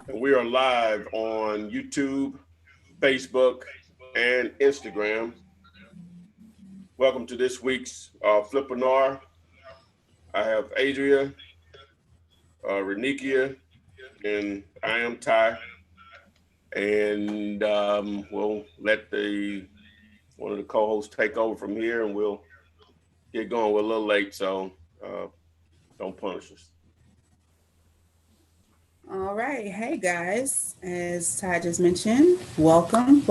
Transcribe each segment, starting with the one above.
And we are live on YouTube, Facebook, and Instagram. Welcome to this week's Flippinar. I have Adria, Renikia, and I am Ty. And we'll let one of the co-hosts take over from here, and we'll get going. We're a little late, so uh, don't punish us. All right. Hey guys, as Ty just mentioned, welcome.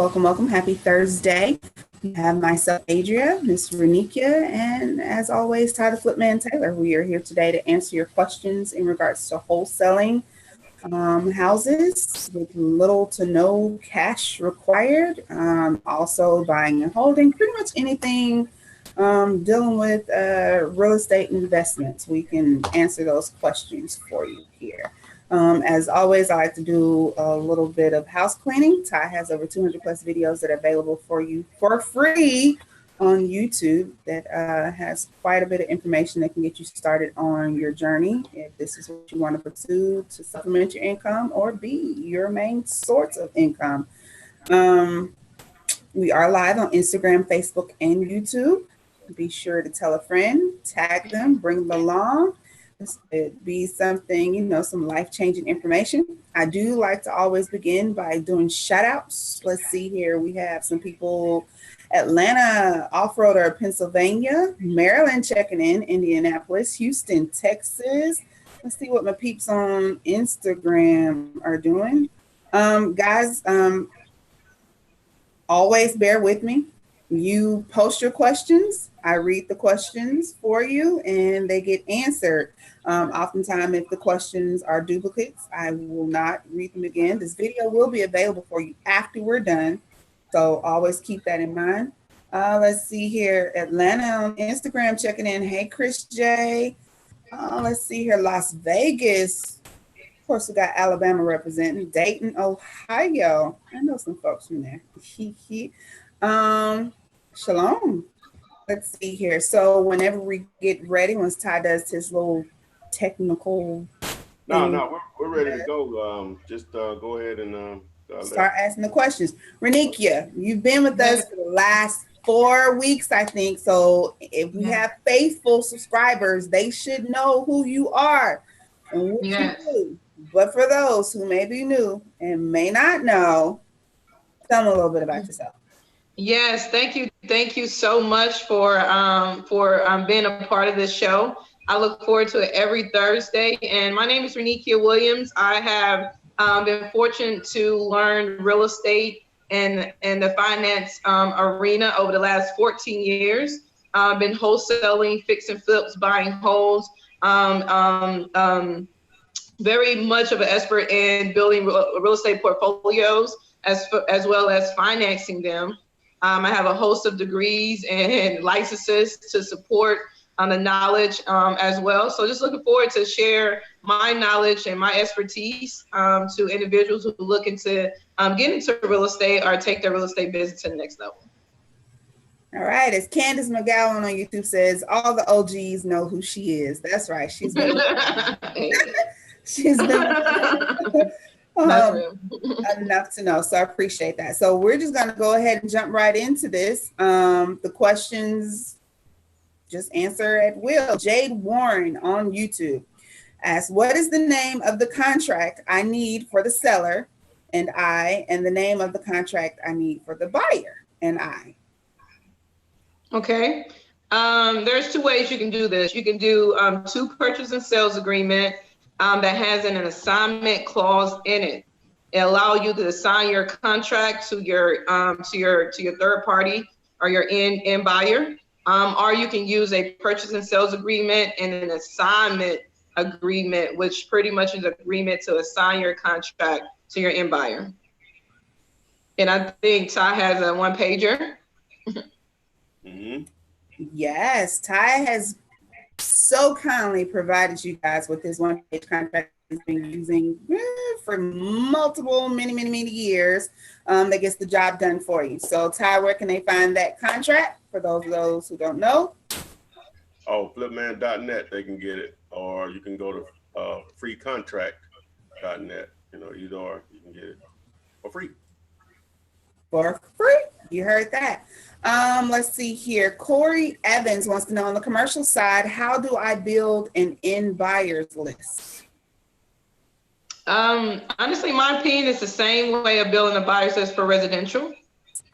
Happy Thursday. We have myself, Adria, Miss Renikia, and as always, Ty the Flipman Taylor. We are here today to answer your questions in regards to wholesaling houses with little to no cash required. Also buying and holding, pretty much anything dealing with real estate investments. We can answer those questions for you here. As always, I like to do a little bit of house cleaning. Ty has over 200 plus videos that are available for you for free on YouTube that has quite a bit of information that can get you started on your journey. If this is what you want to pursue to supplement your income or be your main source of income. We are live on Instagram, Facebook, and YouTube. Be sure to tell a friend, tag them, bring them along. This could be something, some life-changing information. I do like to always begin by doing shout-outs. Let's see here. We have some people, Atlanta, Off-Roader, Pennsylvania, Maryland checking in, Indianapolis, Houston, Texas. Let's see what my peeps on Instagram are doing. Guys, always bear with me. You post your questions, I read the questions for you, and they get answered. Oftentimes, if the questions are duplicates, I will not read them again. This video will be available for you after we're done, so always keep that in mind. Let's see here, Atlanta on Instagram checking in. Hey, Chris J. Let's see here, Las Vegas. Of course, we got Alabama representing. Dayton, Ohio. I know some folks from there. Shalom. Let's see here. So whenever we get ready, once Ty does his little technical No, we're ready to go. Just go ahead and start asking the questions. Renikia, you've been with us for the last 4 weeks, I think. So if we have faithful subscribers, they should know who you are and what you do. But for those who may be new and may not know, tell them a little bit about yourself. Yes, thank you. Thank you so much for being a part of this show. I look forward to it every Thursday. And my name is Renikia Williams. I have been fortunate to learn real estate and the finance arena over the last 14 years. I've been wholesaling, fixing flips, buying homes. Very much of an expert in building real estate portfolios as well as financing them. I have a host of degrees and licenses to support the knowledge as well. So just looking forward to share my knowledge and my expertise to individuals who are looking to get into real estate or take their real estate business to the next level. All right, as Candace McGowan on YouTube says, all the OGs know who she is. That's right. She's been enough to know. So I appreciate that. So we're just going to go ahead and jump right into this. The questions, just answer at will. Jade Warren on YouTube asks, what is the name of the contract I need for the seller and the name of the contract I need for the buyer and I? Okay. There's two ways you can do this. You can do two purchase and sales agreement that has an assignment clause in it. It allows you to assign your contract to your third party or your end buyer, or you can use a purchase and sales agreement and an assignment agreement, which pretty much is an agreement to assign your contract to your end buyer. And I think Ty has a one pager. Mm-hmm. Yes, Ty has so kindly provided you guys with this one-page contract he's been using for many years that gets the job done for you. So Ty, where can they find that contract for those who don't know? Oh, flipman.net, they can get it, or you can go to freecontract.net. Or you can get it for free. For free. You heard that. Let's see here. Corey Evans wants to know, on the commercial side, how do I build an end buyers list? Honestly, my opinion is the same way of building a buyer's list for residential.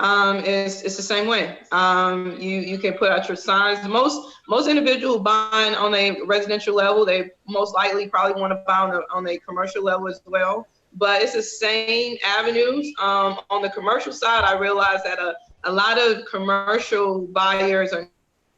It's the same way. You can put out your signs. Most individuals buying on a residential level, they most likely probably want to buy on a commercial level as well. But it's the same avenues. On the commercial side, I realize that a lot of commercial buyers are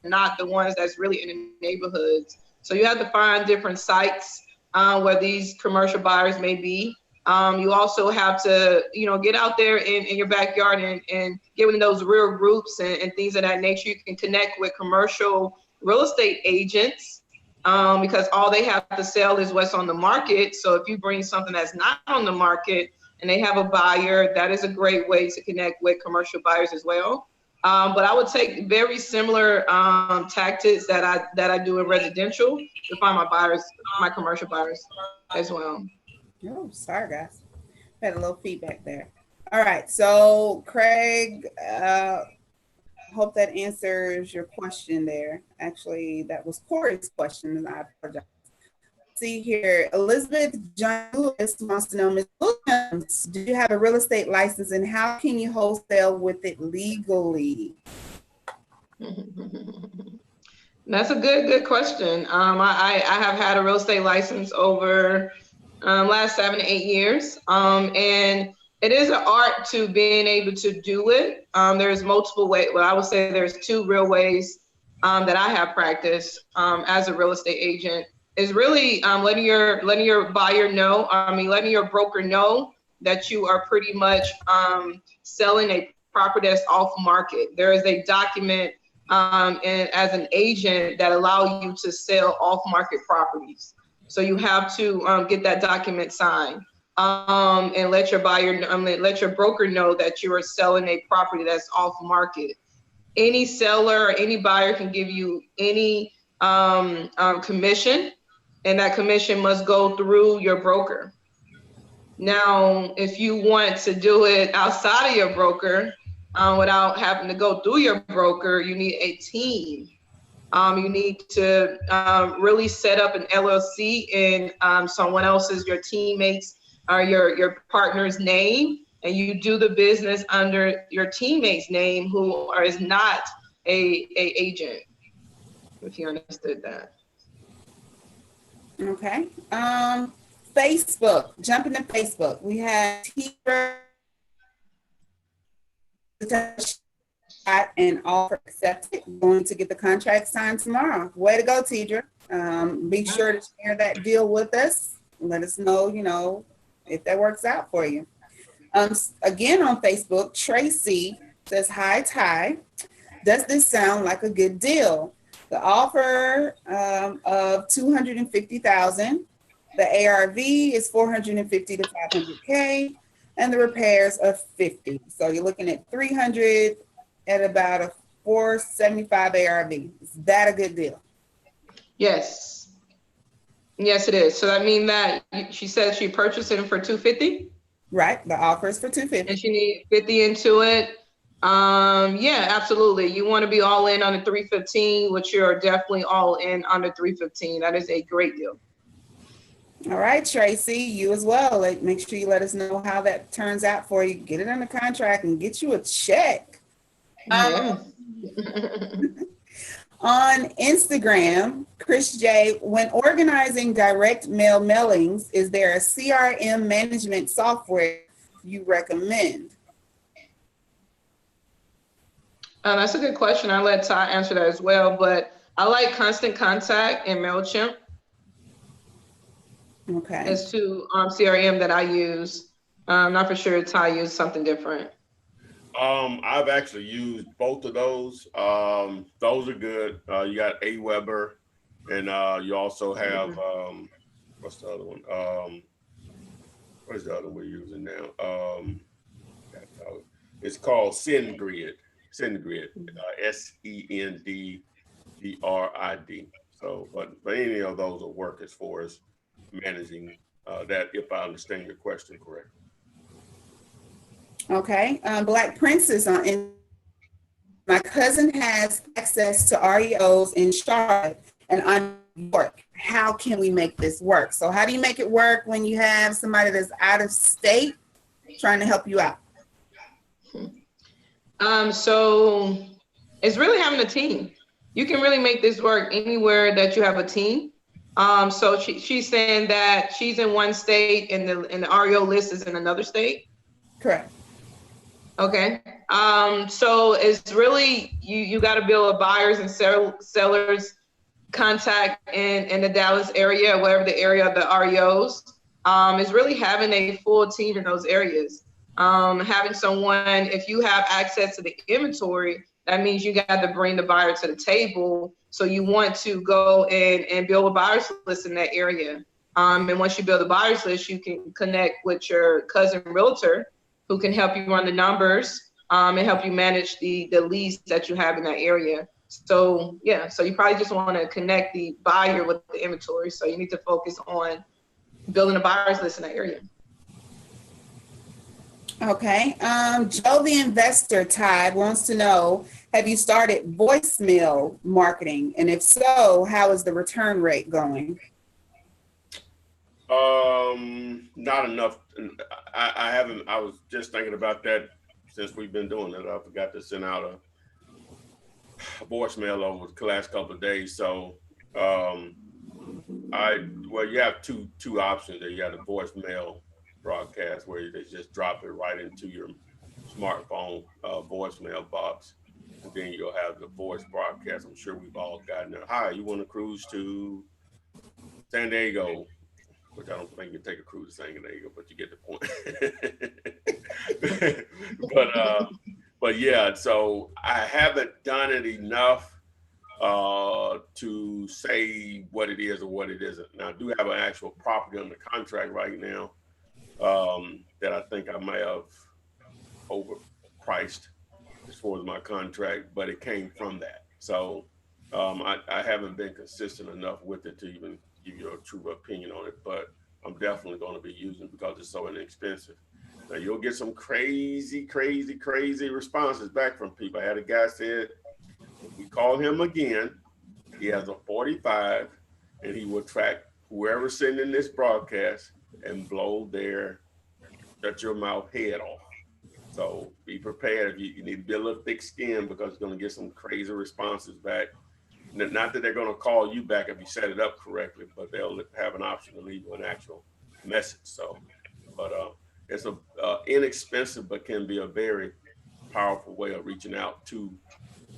not the ones that's really in the neighborhoods. So you have to find different sites where these commercial buyers may be. You also have to, get out there in your backyard and get in those real groups and things of that nature. You can connect with commercial real estate agents because all they have to sell is what's on the market. So if you bring something that's not on the market and they have a buyer, that is a great way to connect with commercial buyers as well. But I would take very similar tactics that I do in residential to find my commercial buyers as well. Oh, sorry, guys. Had a little feedback there. All right. So, Craig, hope that answers your question there. Actually, that was Corey's question, and I apologize. See here, Elizabeth John Lewis wants to know, Ms. Williams, do you have a real estate license, and how can you wholesale with it legally? That's a good question. I have had a real estate license over last 7 to 8 years, and it is an art to being able to do it. There's multiple ways. Well, I would say there's 2 real ways that I have practiced as a real estate agent. Is really letting your buyer know. Letting your broker know that you are pretty much selling a property that's off market. There is a document and as an agent that allow you to sell off market properties. So you have to get that document signed and let your let your broker know that you are selling a property that's off market. Any seller or any buyer can give you any commission, and that commission must go through your broker. Now, if you want to do it outside of your broker, without having to go through your broker, you need a team. You need to really set up an LLC in someone else's, your teammates or your partner's name, and you do the business under your teammate's name who is not a agent, if you understood that. Okay. Facebook, jumping to Facebook. We have Tidra and offer accepted. Going to get the contract signed tomorrow. Way to go, Tidra. Be sure to share that deal with us. Let us know, if that works out for you. Again on Facebook, Tracy says, "Hi, Ty. Does this sound like a good deal? The offer of $250,000. The ARV is 450 to 500K, and the repairs are 50. So you're looking at 300 at about a 475 ARV. Is that a good deal?" Yes. Yes, it is. So that means that she said she purchased it for 250. Right. The offer is for 250. And she needs 50 into it. Yeah, absolutely. You want to be all in on the 315, which you're definitely all in on the 315. That is a great deal. All right, Tracy, you as well. Make sure you let us know how that turns out for you. Get it under contract and get you a check. Yeah. On Instagram, Chris J, when organizing direct mail mailings, is there a CRM management software you recommend? That's a good question. I'll let Ty answer that as well, but I like Constant Contact and MailChimp. Okay. As to CRM that I use. I'm not for sure Ty used something different. I've actually used both of those. Those are good. You got Aweber, and you also have what's the other one? What is the other one we're using now? It's called SendGrid. SendGrid. SendGrid. So, but any of those will work as far as managing that, if I understand your question correctly. Okay. Black Princess my cousin has access to REOs in Charlotte and on New York. How can we make this work? So how do you make it work when you have somebody that's out of state trying to help you out? So it's really having a team. You can really make this work anywhere that you have a team. So she's saying that she's in one state and the REO list is in another state. Correct. Okay. So it's really, you got to build a buyers and sellers contact in the Dallas area, wherever the area of the REOs. Is really having a full team in those areas. Having someone, if you have access to the inventory, that means you got to bring the buyer to the table. So you want to go in and build a buyer's list in that area. And once you build a buyer's list, you can connect with your cousin realtor who can help you run the numbers and help you manage the leads that you have in that area. So yeah, so you probably just want to connect the buyer with the inventory. So you need to focus on building a buyer's list in that area. Okay. Joe the investor, Todd, wants to know, have you started voicemail marketing? And if so, how is the return rate going? Not enough. I haven't. I was just thinking about that since we've been doing it. I forgot to send out a voicemail over the last couple of days. So, well, you have two options there. You have the voicemail broadcast where they just drop it right into your smartphone voicemail box, and then you'll have the voice broadcast. I'm sure we've all gotten there. Hi, you want to cruise to San Diego? Which I don't think you take a cruise to San Diego, but you get the point. But yeah, so I haven't done it enough to say what it is or what it isn't. Now I do have an actual property under contract right now that I think I may have overpriced as far as my contract, but it came from that. So I haven't been consistent enough with it to even give you a true opinion on it, but I'm definitely going to be using it because it's so inexpensive. Now you'll get some crazy responses back from people. I had a guy said, if we call him again, he has a 45 and he will track whoever's sitting in this broadcast and blow their shut your mouth head off. So be prepared. You need to be a little thick skinned because you're going to get some crazy responses back. Not that they're going to call you back if you set it up correctly, but they'll have an option to leave you an actual message. So, but it's a inexpensive, but can be a very powerful way of reaching out to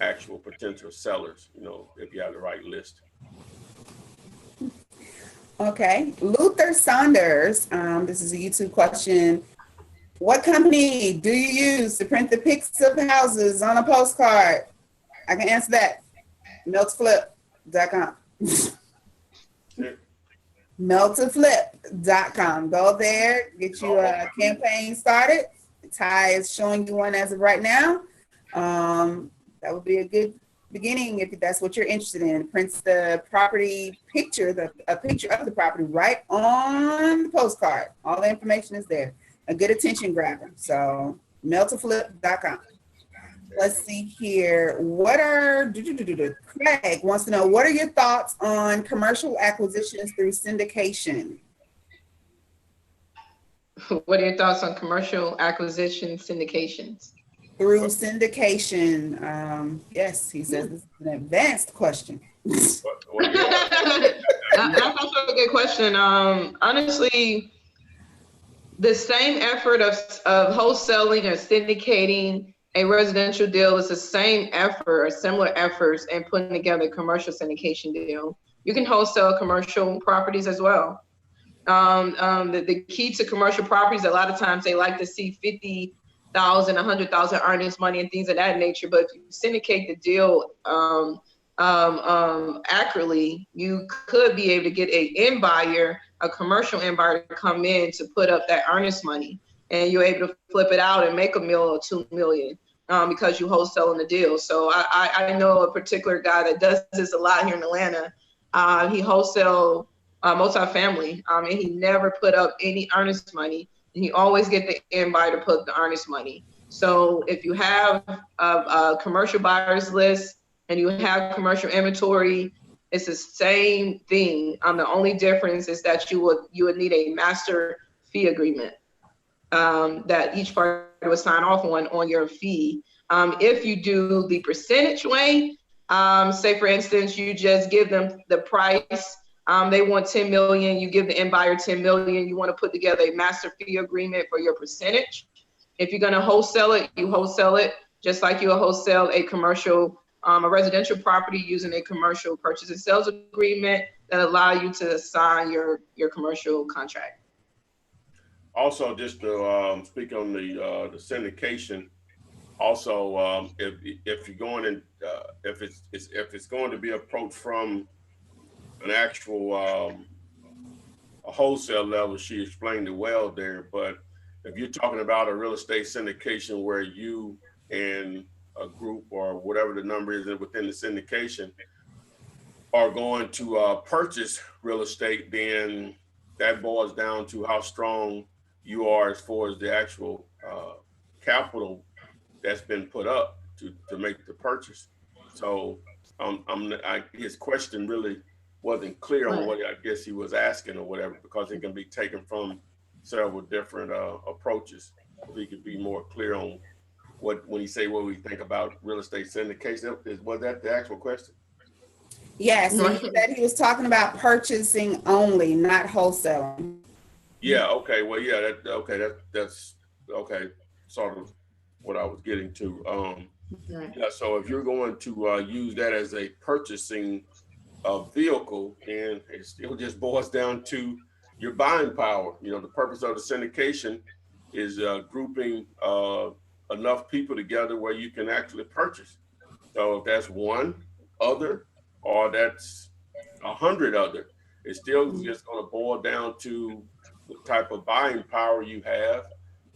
actual potential sellers, you know, if you have the right list. Okay. Luther Saunders, this is a YouTube question. What company do you use to print the pics of houses on a postcard? I can answer that. Meltoflip.com. Meltoflip.com. Go there, get you a campaign started. Ty is showing you one as of right now. That would be a good beginning if that's what you're interested in. Prints the property picture, a picture of the property right on the postcard. All the information is there. A good attention grabber. So Meltoflip.com. Let's see here. Craig wants to know, what are your thoughts on commercial acquisitions through syndication? What are your thoughts on commercial acquisition syndications? Through syndication. Yes, he says this is an advanced question. That's also a good question. Honestly, the same effort of wholesaling or syndicating a residential deal is the same effort or similar efforts in putting together a commercial syndication deal. You can wholesale commercial properties as well. The key to commercial properties, a lot of times they like to see 50,000, 100,000 earnings money and things of that nature. But if you syndicate the deal accurately, you could be able to get a commercial end buyer to come in to put up that earnest money. And you're able to flip it out and make $1 million or $2 million because you wholesaling the deal. So I know a particular guy that does this a lot here in Atlanta. He wholesale multifamily, and he never put up any earnest money, and he always get the end buyer to put the earnest money. So if you have a commercial buyers list and you have commercial inventory, it's the same thing. The only difference is that you would need a master fee agreement that each party would sign off on your fee. If you do the percentage way, say for instance, you just give them the price. They want 10 million, you give the end buyer 10 million, you want to put together a master fee agreement for your percentage. If you're going to wholesale it, you wholesale it just like you will wholesale a commercial, a residential property using a commercial purchase and sales agreement that allow you to sign your commercial contract. Also, just to speak on the syndication. Also, if you're going in, if it's going to be approached from an actual a wholesale level, she explained it well there. But if you're talking about a real estate syndication where you and a group or whatever the number is within the syndication are going to purchase real estate, then that boils down to how strong you are as far as the actual capital that's been put up to make the purchase. So his question really wasn't clear on what I guess he was asking or whatever, because it can be taken from several different approaches. If he could be more clear on when he say what we think about real estate syndication, was that the actual question? Yes, he said he was talking about purchasing only, not wholesaling. Yeah. Okay. Well, yeah. That's okay. Sort of what I was getting to. Yeah. So if you're going to use that as a purchasing vehicle, and it still just boils down to your buying power. You know, the purpose of the syndication is grouping enough people together where you can actually purchase. So if that's one other or that's 100 other, it's still just going to boil down to the type of buying power you have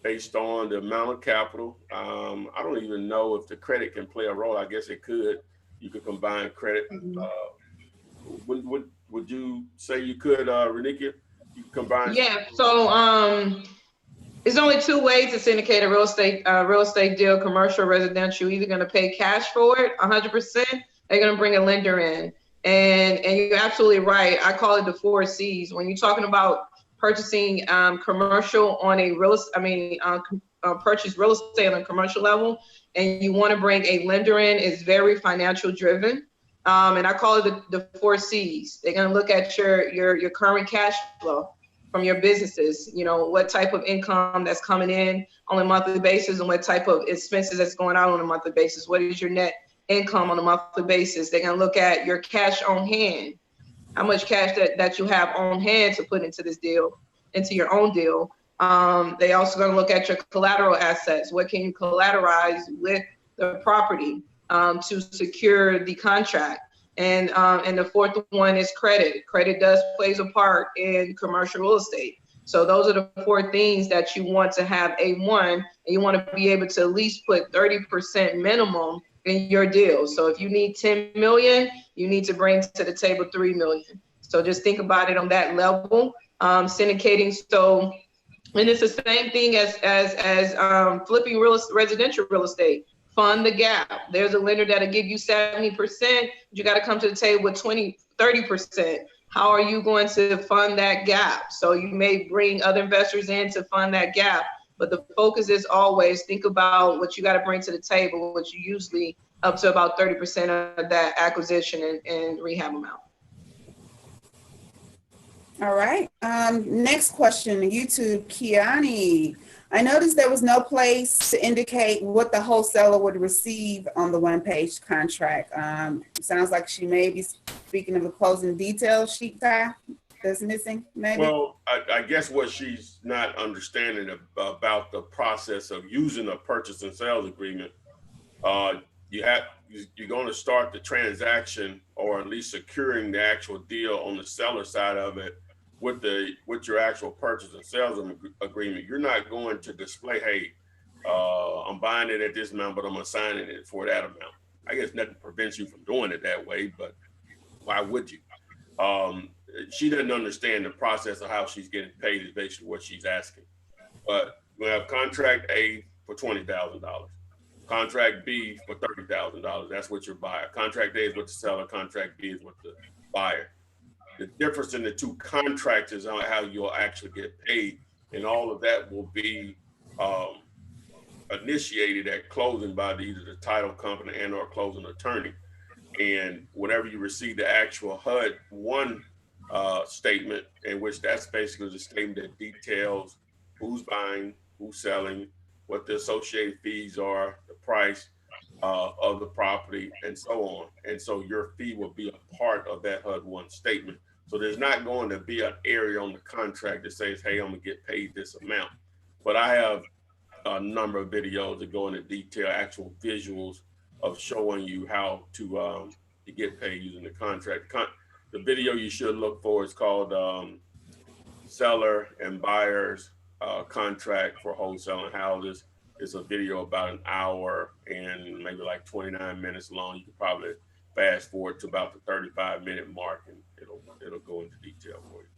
based on the amount of capital. I don't even know if the credit can play a role. I guess it could. You could combine credit. Would you say you could, Renika? You combine? Yeah. So there's only two ways to syndicate a real estate deal: commercial, or residential. You're either going to pay cash for it, 100%. They're going to bring a lender in, and you're absolutely right. I call it the 4 C's. When you're talking about purchasing commercial on a purchase real estate on a commercial level, and you want to bring a lender in, it's very financial driven. And I call it the 4 C's. They're going to look at your current cash flow from your businesses. You know, what type of income that's coming in on a monthly basis and what type of expenses that's going out on a monthly basis. What is your net income on a monthly basis? They're going to look at your cash on hand, how much cash that you have on hand to put into this deal, into your own deal. They also going to look at your collateral assets. What can you collateralize with the property to secure the contract? And the fourth one is credit. Credit plays a part in commercial real estate. So those are the 4 things that you want to have A1, and you want to be able to at least put 30% minimum in your deal. So if you need 10 million, you need to bring to the table 3 million. So just think about it on that level. Syndicating. So, and it's the same thing as flipping residential real estate. Fund the gap. There's a lender that'll give you 70%. But you got to come to the table with 30%. How are you going to fund that gap? So you may bring other investors in to fund that gap, but the focus is always think about what you got to bring to the table, which you usually up to about 30% of that acquisition and rehab amount. All right. Next question, YouTube, Kiani. I noticed there was no place to indicate what the wholesaler would receive on the one-page contract. Sounds like she may be speaking of the closing details sheet that's missing, maybe? Well, I guess what she's not understanding about the process of using a purchase and sales agreement, you're going to start the transaction, or at least securing the actual deal on the seller side of it with your actual purchase and sales agreement. You're not going to display, hey, I'm buying it at this amount, but I'm assigning it for that amount. I guess nothing prevents you from doing it that way, but why would you? she doesn't understand the process of how she's getting paid is basically what she's asking. But we have contract A for $20,000, contract B for $30,000. That's what your buyer. Contract A is what the seller. Contract B is what the buyer. The difference in the two contracts is on how you'll actually get paid, and all of that will be initiated at closing by either the title company and or closing attorney. And whenever you receive the actual HUD-1 statement, in which that's basically the statement that details who's buying, who's selling, what the associated fees are, the price of the property, and so on. And so your fee will be a part of that HUD-1 statement. So there's not going to be an area on the contract that says, hey, I'm gonna get paid this amount. But I have a number of videos that go into detail, actual visuals of showing you how to get paid using the contract. The video you should look for is called Seller and Buyers Contract for Wholesaling Houses. It's a video about an hour and maybe like 29 minutes long. You can probably fast forward to about the 35-minute mark, and it'll go into detail for you.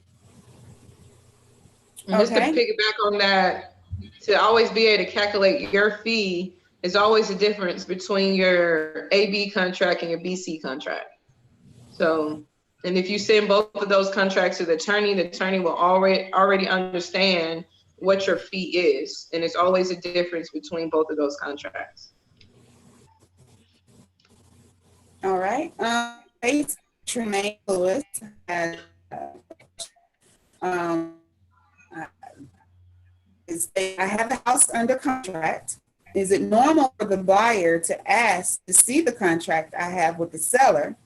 And just to piggyback on that, to always be able to calculate your fee is always a difference between your AB contract and your BC contract. So, and if you send both of those contracts to the attorney will already understand what your fee is. And it's always a difference between both of those contracts. All right. Tremaine Lewis has I have a house under contract. Is it normal for the buyer to ask to see the contract I have with the seller?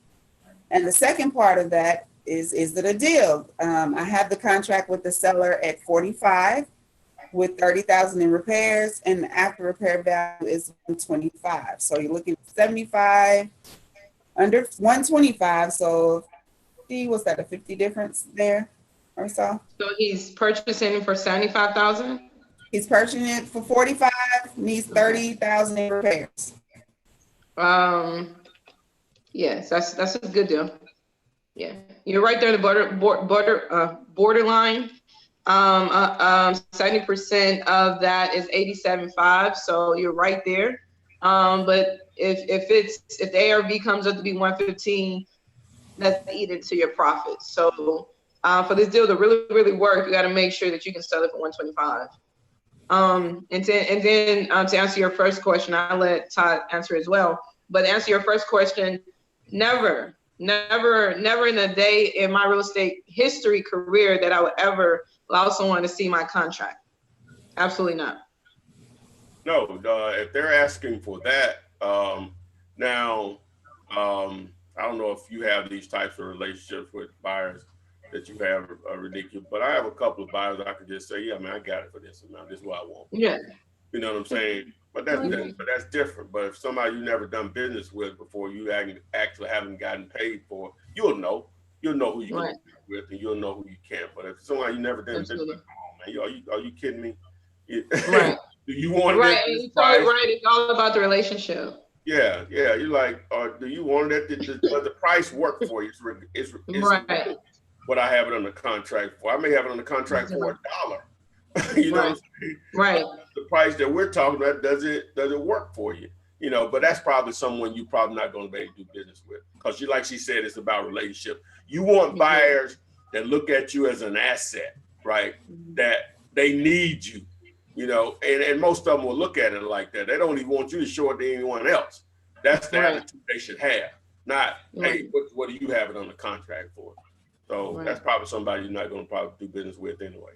And the second part of that is it a deal? I have the contract with the seller at 45 with 30,000 in repairs, and the after repair value is 125. So you're looking at 75 under 125. So what's that, a 50 difference there or so? So he's purchasing it for 75,000? He's purchasing it for 45, needs 30,000 in repairs. Yes, that's a good deal. Yeah, you're right there in the borderline. 70% of that is 87.5, so you're right there. But if the ARV comes up to be 115, that's eaten to your profits. So for this deal to really work, you got to make sure that you can sell it for 125. And then to answer your first question, I'll let Todd answer as well. But to answer your first question, never in a day in my real estate history career that I would ever allow someone to see my contract. Absolutely not. No, if they're asking for that, now, I don't know if you have these types of relationships with buyers that you have, ridiculous, but I have a couple of buyers I could just say, yeah, man, I got it for this amount. This is what I want. Yeah. You know what I'm saying? But that's different. But if somebody you never done business with before, you actually haven't gotten paid for, you'll know who you can with, and you'll know who you can't. But if somebody you never done business with, come on, man, are you kidding me? Right. Do you want right? And you tell it right. It's all about the relationship. Yeah. You're like, do you want it? Does the price work for you? It's right. What I have it under contract for. I may have it under contract for $1. You know what I'm saying? Right. The price that we're talking about, does it work for you? You know, but that's probably someone you probably not going to be able to do business with, because like she said, it's about relationship. You want buyers that look at you as an asset, right? That they need you, you know, and most of them will look at it like that. They don't even want you to show it to anyone else. That's the attitude they should have. Not, hey, what do you have it on the contract for? So that's probably somebody you're not going to probably do business with anyway.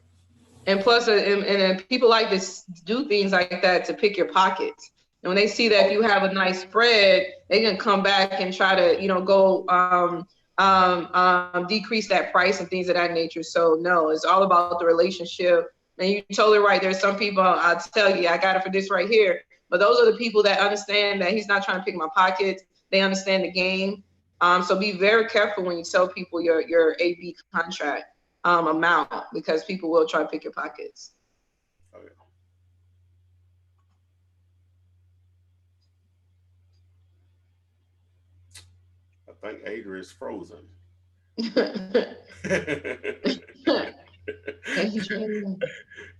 And plus, and people like to do things like that to pick your pockets. And when they see that if you have a nice spread, they can come back and try to, go decrease that price and things of that nature. So no, it's all about the relationship. And you're totally right. There's some people, I'll tell you, I got it for this right here. But those are the people that understand that he's not trying to pick my pockets. They understand the game. So be very careful when you tell people your AB contract amount, because people will try to pick your pockets. Okay. I think Ada is frozen. Adrian.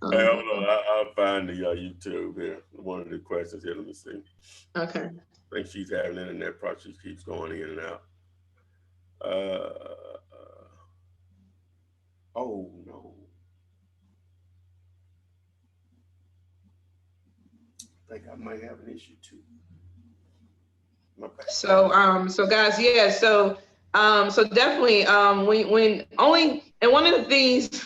Hey, hold on. I'll find the YouTube here. One of the questions here. Let me see. Okay. I think she's having internet problems. She keeps going in and out. Uh, oh no. I think I might have an issue too. So guys, yeah, so definitely, when only, and one of the things,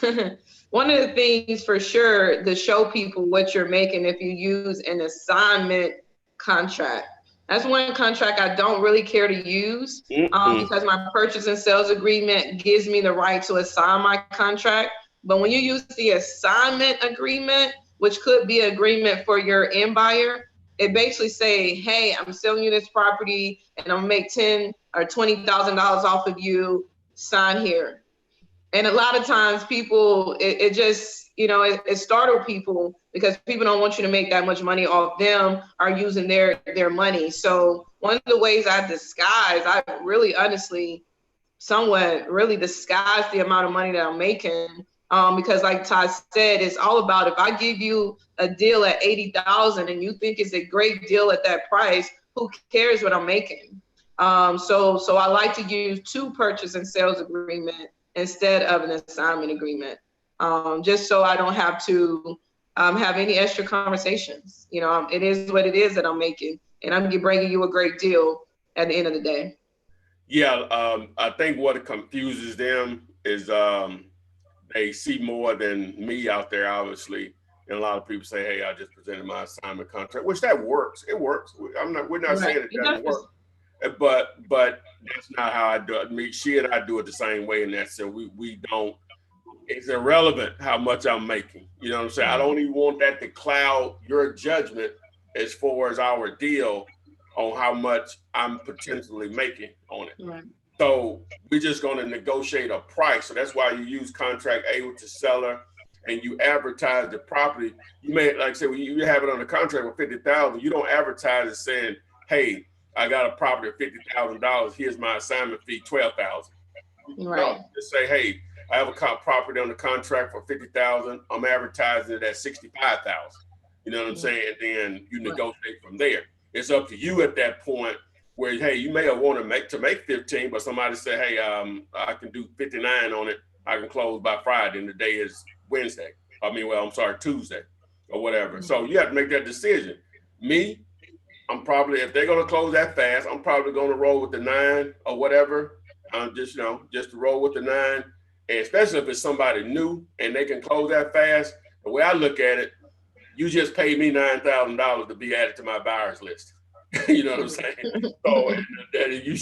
one of the things for sure to show people what you're making if you use an assignment contract. That's one contract I don't really care to use, because my purchase and sales agreement gives me the right to assign my contract. But when you use the assignment agreement, which could be an agreement for your end buyer, it basically say, hey, I'm selling you this property and I'm gonna make $10,000 or $20,000 off of you, sign here. And a lot of times people, it just, it startled people because people don't want you to make that much money off them or using their money. So one of the ways I really honestly somewhat really disguise the amount of money that I'm making. Because like Todd said, it's all about, if I give you a deal at 80,000 and you think it's a great deal at that price, who cares what I'm making? So I like to use 2 purchase and sales agreement instead of an assignment agreement, just so I don't have to have any extra conversations. It is what it is that I'm making, and I'm bringing you a great deal at the end of the day. Yeah, I think what confuses them is they see more than me out there, obviously. And a lot of people say, hey, I just presented my assignment contract, which that works. It works. We're not saying it doesn't work. But that's not how I do it. I mean, she and I do it the same way in that sense. We don't, it's irrelevant how much I'm making. You know what I'm saying? I don't even want that to cloud your judgment as far as our deal on how much I'm potentially making on it. Right. So we're just going to negotiate a price. So that's why you use contract A with the seller and you advertise the property. You may, like I said, when you have it on the contract with 50,000, you don't advertise it saying, hey, I got a property of $50,000. Here's my assignment fee, $12,000. Right. No, just say, hey, I have a property on the contract for $50,000. I'm advertising it at $65,000. You know what I'm saying? And then you negotiate from there. It's up to you at that point where, hey, you may have wanted to make 15, but somebody say, hey, I can do 59 on it. I can close by Friday, and the day is Wednesday. Tuesday or whatever. So you have to make that decision. Me, I'm probably, if they're going to close that fast, I'm probably going to roll with the 9 or whatever. Just to roll with the 9. And especially if it's somebody new and they can close that fast. The way I look at it, you just paid me $9,000 to be added to my buyers list. You know what I'm saying? So and you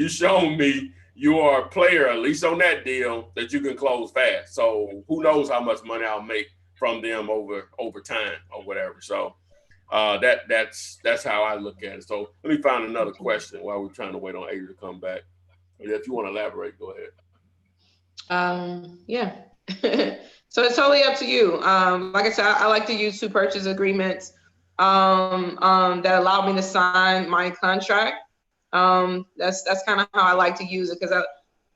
shown me you are a player, at least on that deal, that you can close fast. So who knows how much money I'll make from them over time or whatever. So that's how I look at it. So let me find another question while we're trying to wait on Adrian to come back. If you want to elaborate, go ahead. Yeah. So it's totally up to you. Like I said, I like to use 2 purchase agreements that allow me to sign my contract. That's kind of how I like to use it, because I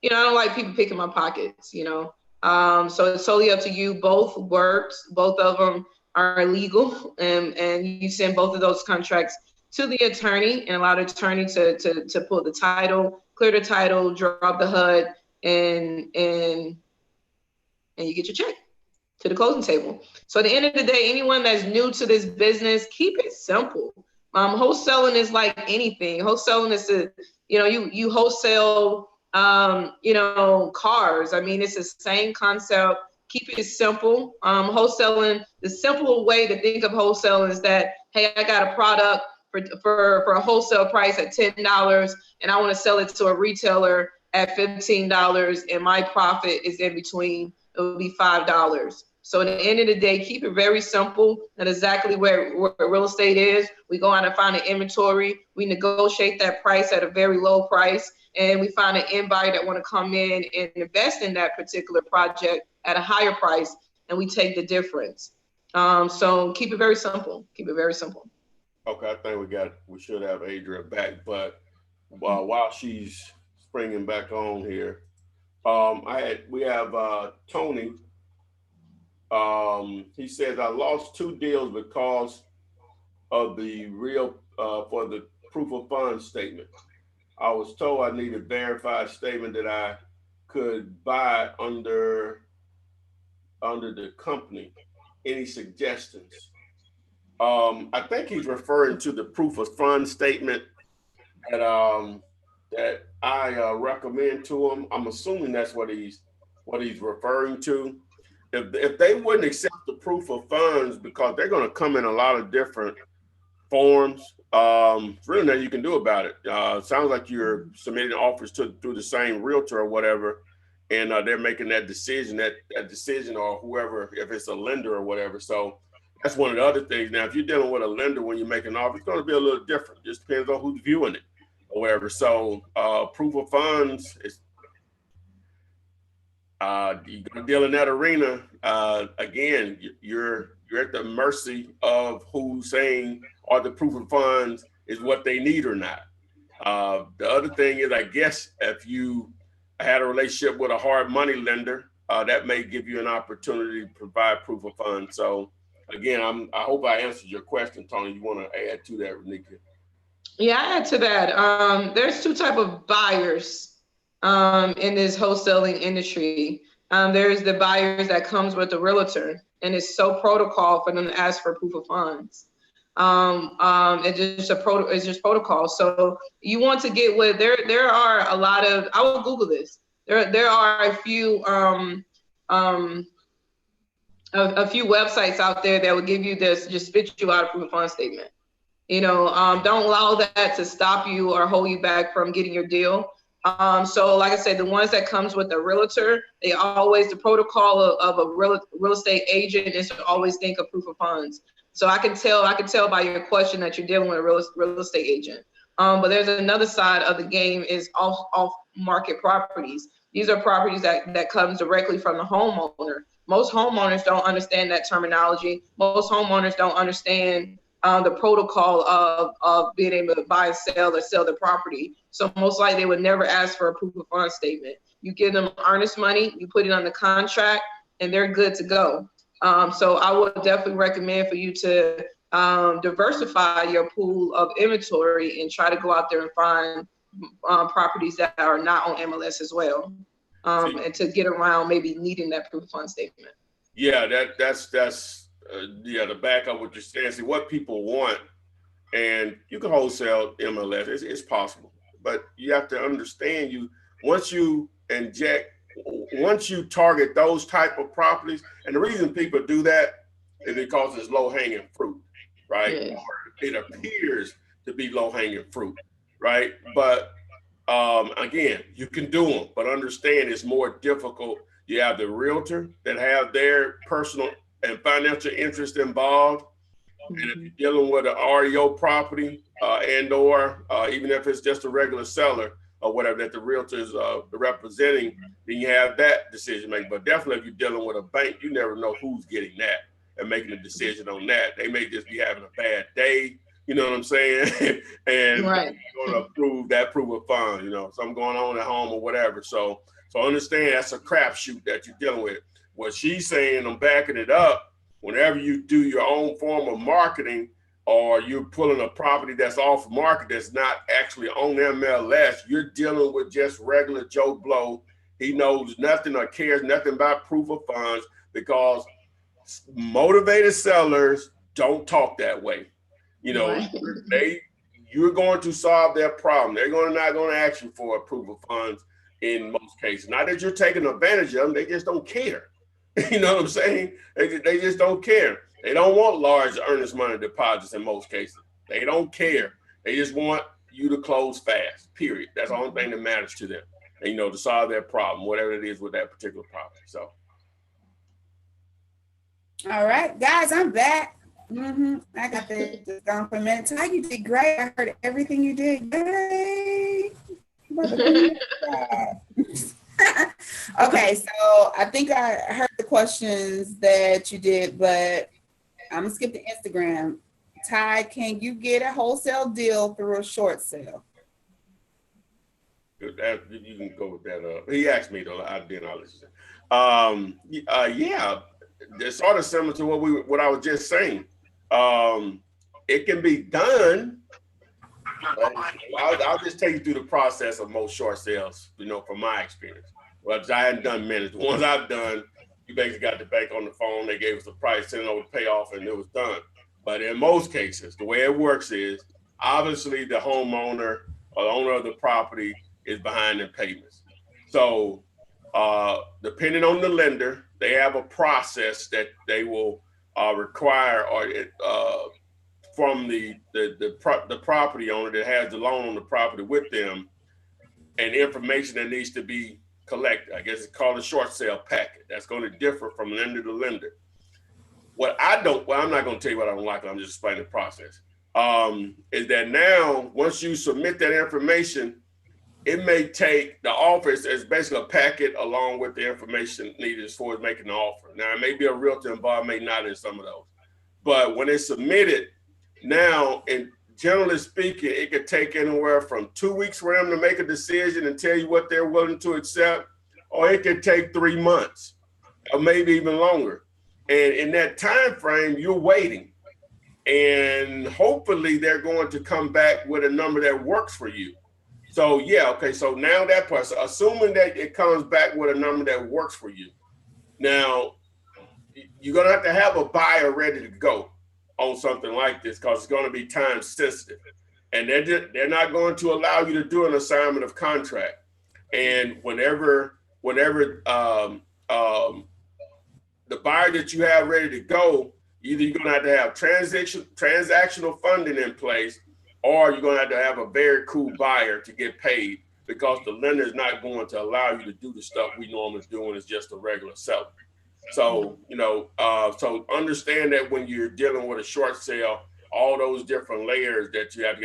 don't like people picking my pockets. So it's totally up to you. Both works. Both of them are legal, and you send both of those contracts to the attorney and allow the attorney to pull the title, clear the title, drop the HUD, and you get your check to the closing table. So at the end of the day, anyone that's new to this business, keep it simple. Wholesaling is like anything. Wholesaling is you wholesale, cars. I mean, it's the same concept. Keep it simple. Wholesaling, the simple way to think of wholesaling is that, hey, I got a product for a wholesale price at $10, and I want to sell it to a retailer at $15, and my profit is in between. It would be $5. So at the end of the day, keep it very simple. And exactly where real estate is, we go out and find an inventory. We negotiate that price at a very low price, and we find an end buyer that want to come in and invest in that particular project at a higher price, and we take the difference. So keep it very simple. Keep it very simple. Okay, I think we should have Adrian back, but while she's springing back on here, We have Tony. He says I lost 2 deals because of the real for the proof of funds statement. I was told I needed a verified statement that I could buy under the company. Any suggestions? I think he's referring to the proof of funds statement that I recommend to him. I'm assuming that's what he's referring to. If they wouldn't accept the proof of funds because they're going to come in a lot of different forms, really nothing you can do about it. It sounds like you're submitting offers through the same realtor or whatever, and they're making that decision or whoever, if it's a lender or whatever. So that's one of the other things. Now, if you're dealing with a lender when you're making an offer, it's going to be a little different. Just depends on who's viewing it or whatever. So proof of funds is you're going to deal in that arena. Again, you're at the mercy of who's saying or the proof of funds is what they need or not. The other thing is, I guess, if you had a relationship with a hard money lender, that may give you an opportunity to provide proof of funds. So again, I hope I answered your question, Tony. You want to add to that, Renika? Yeah, I add to that. There's 2 type of buyers in this wholesaling industry. There's the buyers that comes with the realtor, and it's so protocol for them to ask for proof of funds. It's just protocol. So you want to get with there are a lot of, I will Google this. There are a few websites out there that will give you this, just spit you out a proof of funds statement. Don't allow that to stop you or hold you back from getting your deal. So like I said, the ones that comes with a realtor, the protocol of a real estate agent is to always think of proof of funds. So I can tell by your question that you're dealing with a real estate agent. But there's another side of the game is off market properties. These are properties that comes directly from the homeowner. Most homeowners don't understand that terminology. Most homeowners don't understand the protocol of being able to buy, sell, or sell the property. So most likely they would never ask for a proof of funds statement. You give them earnest money, you put it on the contract, and they're good to go. So I would definitely recommend for you to diversify your pool of inventory and try to go out there and find properties that are not on MLS as well, and to get around maybe needing that proof of funds statement. Yeah, that's to back up what you're saying. See what people want, and you can wholesale MLS. It's possible, but you have to understand once you target those type of properties, and the reason people do that is because it's low hanging fruit, right? Yes. Or it appears to be low hanging fruit, right? But again, you can do them, but understand it's more difficult. You have the realtor that have their personal and financial interest involved. And if you're dealing with an REO property and or even if it's just a regular seller or whatever that the realtor is representing, then you have that decision making. But definitely if you're dealing with a bank, you never know who's getting that and making a decision on that. They may just be having a bad day, you know what I'm saying? And right. They're going to approve that proof of funds, something going on at home or whatever. So understand that's a crapshoot that you're dealing with. What she's saying, I'm backing it up, whenever you do your own form of marketing or you're pulling a property that's off market that's not actually on MLS, you're dealing with just regular Joe Blow. He knows nothing or cares nothing about proof of funds because motivated sellers don't talk that way. Right. You're going to solve their problem. They're not going to ask you for a proof of funds in most cases. Not that you're taking advantage of them, they just don't care. You know what I'm saying? They just don't care. They don't want large earnest money deposits in most cases. They don't care. They just want you to close fast, period. That's the only thing that matters to them. And, to solve their problem, whatever it is with that particular property. So. All right, guys, I'm back. I got this gone for a minute. Ty, you did great. I heard everything you did. Yay! Okay, so I think I heard the questions that you did, but I'm gonna skip the Instagram. Ty, can you get a wholesale deal through a short sale? You can go with that. He asked me though. I didn't. I'll listen. Yeah, it's sort of similar to what I was just saying. It can be done. But I'll just take you through the process of most short sales. From my experience. Well, I hadn't done many. The ones I've done, you basically got the bank on the phone. They gave us the price, sent over the payoff, and it was done. But in most cases, the way it works is obviously the homeowner or the owner of the property is behind in payments. So depending on the lender, they have a process that they will require from the property owner that has the loan on the property with them, and information that needs to be collected. I guess it's called a short sale packet. That's going to differ from lender to lender. I'm not going to tell you what I don't like. I'm just explaining the process. Is that now, once you submit that information, it may take the office as basically a packet along with the information needed as far as making the offer. Now, it may be a realtor involved, may not in some of those. But when it's submitted, now, and generally speaking, it could take anywhere from 2 weeks for them to make a decision and tell you what they're willing to accept, or it could take 3 months, or maybe even longer. And in that time frame, you're waiting. And hopefully they're going to come back with a number that works for you. So yeah, okay, so now that part, so assuming that it comes back with a number that works for you, now you're gonna have a buyer ready to go on something like this because it's going to be time sensitive, and they're not going to allow you to do an assignment of contract. And whenever the buyer that you have ready to go, either you're going to have transactional funding in place, or you're going to have a very cool buyer to get paid, because the lender is not going to allow you to do the stuff we normally do when it's just a regular seller. So, so understand that when you're dealing with a short sale, all those different layers that you have.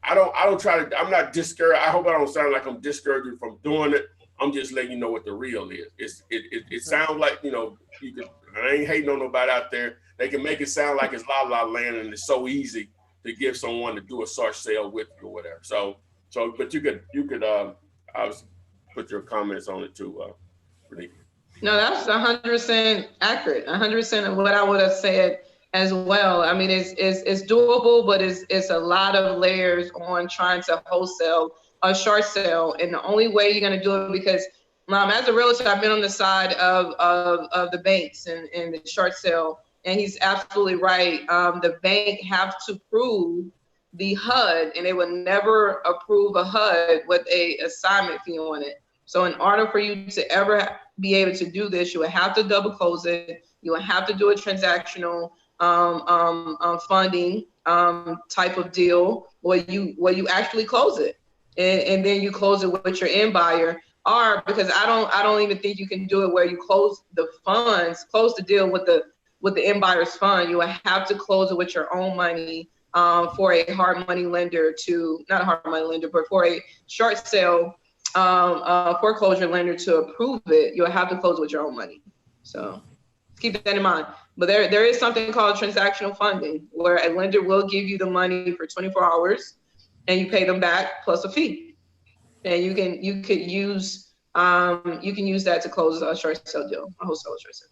I'm not discouraged. I hope I don't sound like I'm discouraging you from doing it. I'm just letting you know what the real is. It sounds like, I ain't hating on nobody out there. They can make it sound like it's la la land and it's so easy to give someone to do a short sale with you or whatever. But you could obviously put your comments on it too, Renika. No, that's 100% accurate. 100% of what I would have said as well. I mean, it's doable, but it's a lot of layers on trying to wholesale a short sale. And the only way you're going to do it, because as a realtor, I've been on the side of the banks and the short sale, and he's absolutely right. The bank have to prove the HUD, and they would never approve a HUD with a assignment fee on it. So in order for you to ever be able to do this, you would have to double close it. You would have to do a transactional funding type of deal where you actually close it, and then you close it with your end buyer. Or because I don't even think you can do it where you close the deal with the end buyer's fund. You would have to close it with your own money for a hard money lender not a hard money lender, but for a short sale foreclosure lender to approve it, you'll have to close with your own money. So keep that in mind. But there is something called transactional funding, where a lender will give you the money for 24 hours and you pay them back plus a fee. And you can use that to close a short sale deal, a wholesale short sale.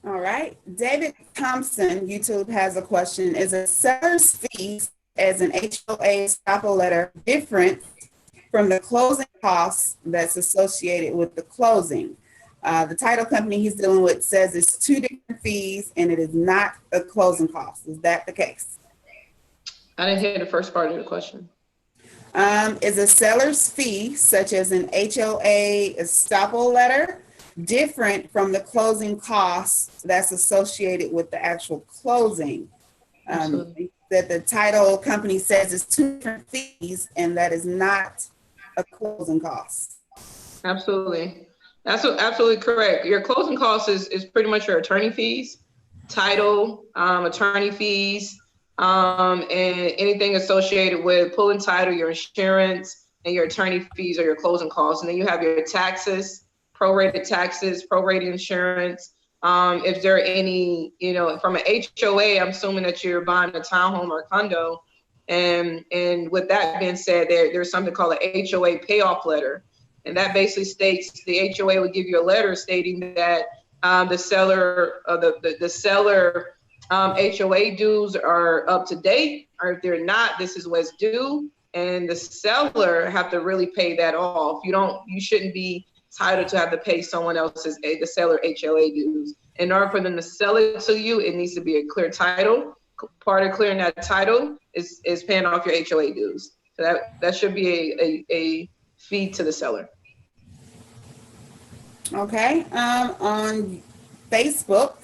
All right. David Thompson, YouTube, has a question. Is a seller's fees as an HOA estoppel letter different from the closing costs that's associated with the closing? The title company he's dealing with says it's 2 different fees and it is not a closing cost. Is that the case? I didn't hear the first part of the question. Is a seller's fee, such as an HOA estoppel letter, different from the closing costs that's associated with the actual closing? That the title company says it's 2 different fees and that is not a closing cost. Absolutely. That's absolutely correct. Your closing cost is pretty much your attorney fees, title, attorney fees, and anything associated with pulling title, your insurance, and your attorney fees are your closing costs. And then you have your taxes, prorated insurance. If there are any, from an HOA, I'm assuming that you're buying a townhome or a condo, And with that being said, there's something called a HOA payoff letter. And that basically states the HOA would give you a letter stating that the seller HOA dues are up to date, or if they're not, this is what's due. And the seller have to really pay that off. You shouldn't be entitled to have to pay someone else's, the seller HOA dues. In order for them to sell it to you, it needs to be a clear title. Part of clearing that title is paying off your HOA dues. So that should be a fee to the seller. Okay. On Facebook,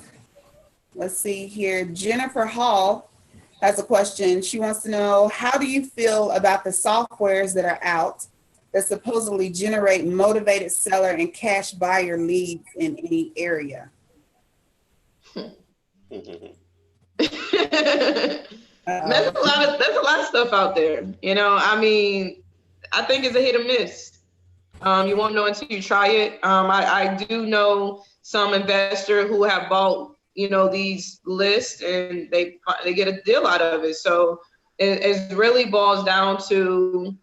let's see here. Jennifer Hall has a question. She wants to know, how do you feel about the softwares that are out that supposedly generate motivated seller and cash buyer leads in any area? There's a lot of stuff out there. I mean, I think it's a hit or miss. You won't know until you try it. I do know some investor who have bought, these lists, and they get a deal out of it. So it really boils down to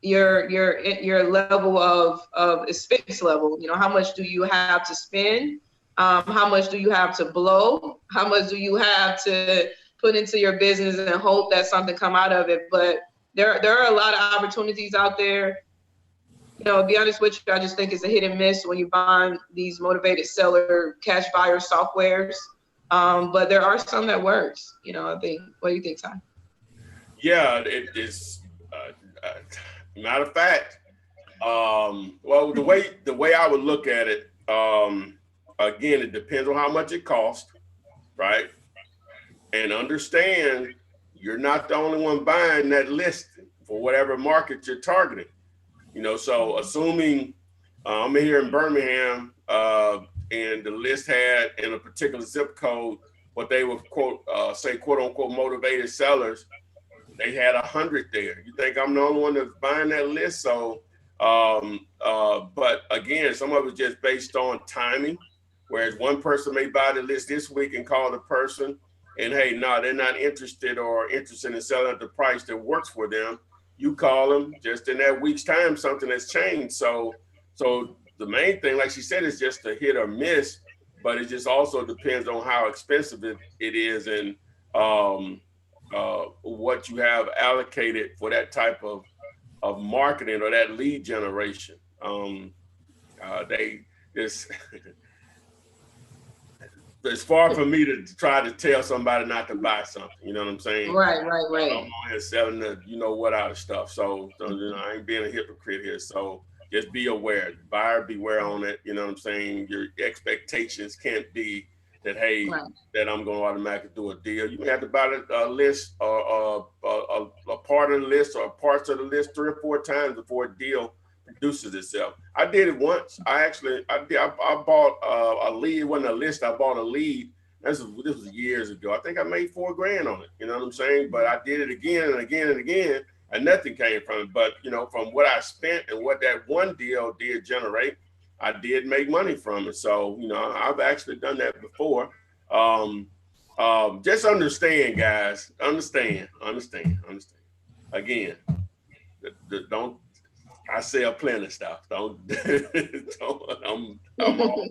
your level of expense level. How much do you have to spend? How much do you have to blow? How much do you have to put into your business and hope that something come out of it? But there are a lot of opportunities out there. To be honest with you, I just think it's a hit and miss when you find these motivated seller cash buyer softwares. But there are some that works. I think. What do you think, Ty? Yeah, it is. Matter of fact, well, the way I would look at it, again, it depends on how much it costs, right? And understand you're not the only one buying that list for whatever market you're targeting. So assuming I'm here in Birmingham, and the list had in a particular zip code what they would quote unquote motivated sellers, they had 100 there. You think I'm the only one that's buying that list? So, but again, some of it's just based on timing. Whereas one person may buy the list this week and call the person, and hey, no, they're not interested in selling at the price that works for them. You call them, just in that week's time, something has changed. So the main thing, like she said, is just a hit or miss, but it just also depends on how expensive it is and what you have allocated for that type of marketing or that lead generation. It's far for me to try to tell somebody not to buy something. You know what I'm saying? Right. I'm on here selling the what out of stuff. So I ain't being a hypocrite here. So just be aware. Buyer beware on it. You know what I'm saying? Your expectations can't be that, hey, that I'm going to automatically do a deal. You may have to buy a list or a part of the list or parts of the list 3 or 4 times before a deal produces itself. I did it once. I bought a lead. It wasn't a list. I bought a lead. This was years ago. I think I made $4,000 on it. You know what I'm saying? But I did it again and again and again, and nothing came from it. But from what I spent and what that one deal did generate, I did make money from it. So I've actually done that before. Just understand, guys. Understand. Again, don't. I sell plenty of stuff. I'm all over.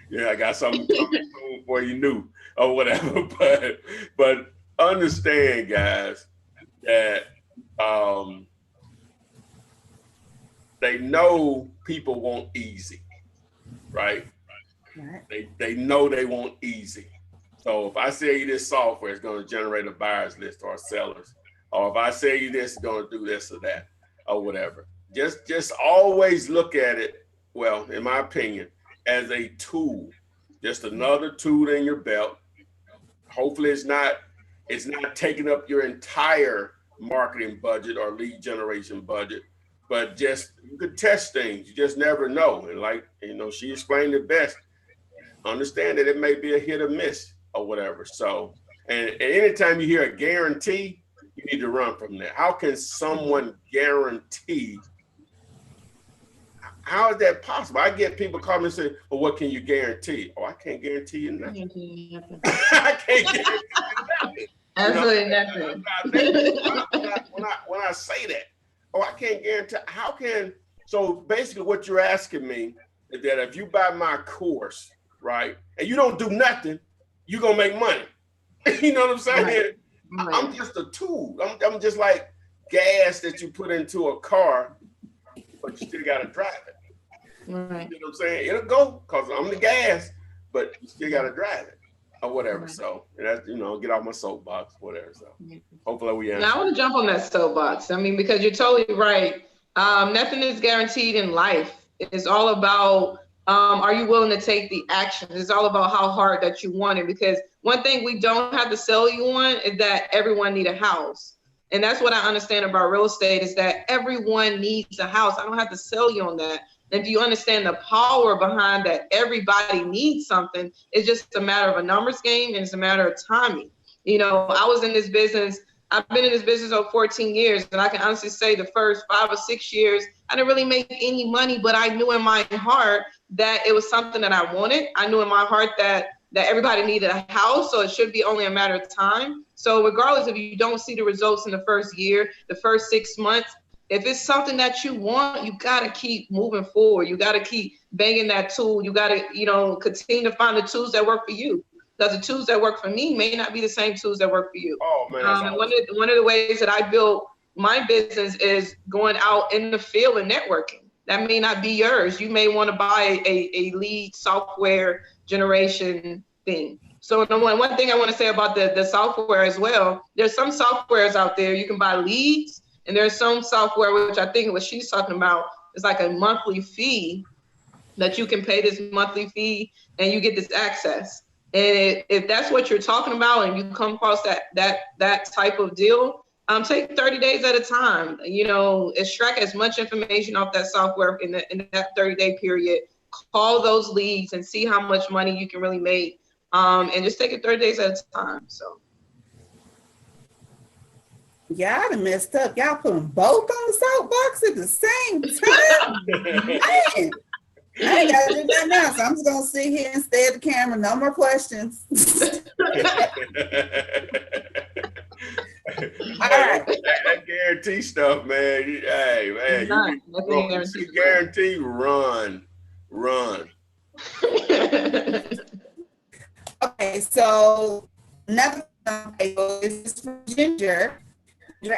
Yeah, I got something coming soon for you new or whatever. But understand, guys, that they know people want easy, right? They know they want easy. So if I say you this software is going to generate a buyer's list or sellers, or if I say you this is going to do this or that or whatever. Just always look at it, well, in my opinion, as a tool, just another tool in your belt. Hopefully it's not taking up your entire marketing budget or lead generation budget, but just you could test things. You just never know. And like, she explained it best. Understand that it may be a hit or miss or whatever. So, and anytime you hear a guarantee, you need to run from that. How can someone guarantee? How is that possible? I get people call me and say, well, what can you guarantee? Oh, I can't guarantee you nothing. I can't guarantee you nothing. Absolutely nothing. When I say that, I can't guarantee. How can, so basically what you're asking me is that if you buy my course, right, and you don't do nothing, you're gonna make money. You know what I'm saying? Right. I'm just a tool. I'm just like gas that you put into a car, but you still gotta drive it. Right. You know what I'm saying? It'll go because I'm the gas, but you still gotta drive it or whatever. Right. So that's, get off my soapbox, whatever. So hopefully we answer. Now I want to jump on that soapbox. I mean, because you're totally right. Nothing is guaranteed in life. It's all about are you willing to take the action? It's all about how hard that you want it. Because one thing we don't have to sell you on is that everyone need a house. And that's what I understand about real estate is that everyone needs a house. I don't have to sell you on that. If you understand the power behind that, everybody needs something. It's just a matter of a numbers game, and it's a matter of timing. I was in this business. I've been in this business over 14 years, and I can honestly say the first 5 or 6 years, I didn't really make any money, but I knew in my heart that it was something that I wanted. I knew in my heart that everybody needed a house, so it should be only a matter of time. So regardless if you don't see the results in the first year, the first 6 months, if it's something that you want, you got to keep moving forward. You got to keep banging that tool. You got to, continue to find the tools that work for you. Because the tools that work for me may not be the same tools that work for you. Oh, man. And one of the ways that I built my business is going out in the field and networking. That may not be yours. You may want to buy a lead software generation thing. So one thing I want to say about the software as well, there's some softwares out there you can buy leads. And there's some software, which I think what she's talking about is like a monthly fee that you can pay this monthly fee and you get this access. And if that's what you're talking about and you come across that type of deal, take 30 days at a time, extract as much information off that software in that 30-day period, call those leads and see how much money you can really make. And just take it 30 days at a time, so. Yeah, I done messed up. Y'all put them both on the soapbox at the same time. Man, I ain't got to do that now, so I'm just going to sit here and stare at the camera. No more questions. All right. That guarantee stuff, man. Hey, man, you guarantee run. Okay, so another is from Ginger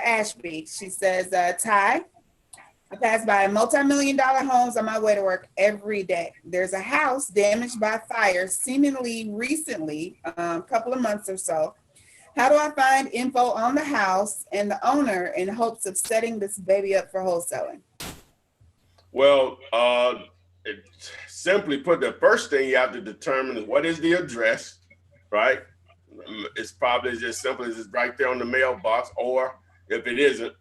Ashby. She says, Ty, I pass by multi-million-dollar homes on my way to work every day. There's a house damaged by fire seemingly recently, a couple of months or so. How do I find info on the house and the owner in hopes of setting this baby up for wholesaling? Well, simply put, the first thing you have to determine is what is the address, right? It's probably just simple as it's right there on the mailbox, or if it isn't,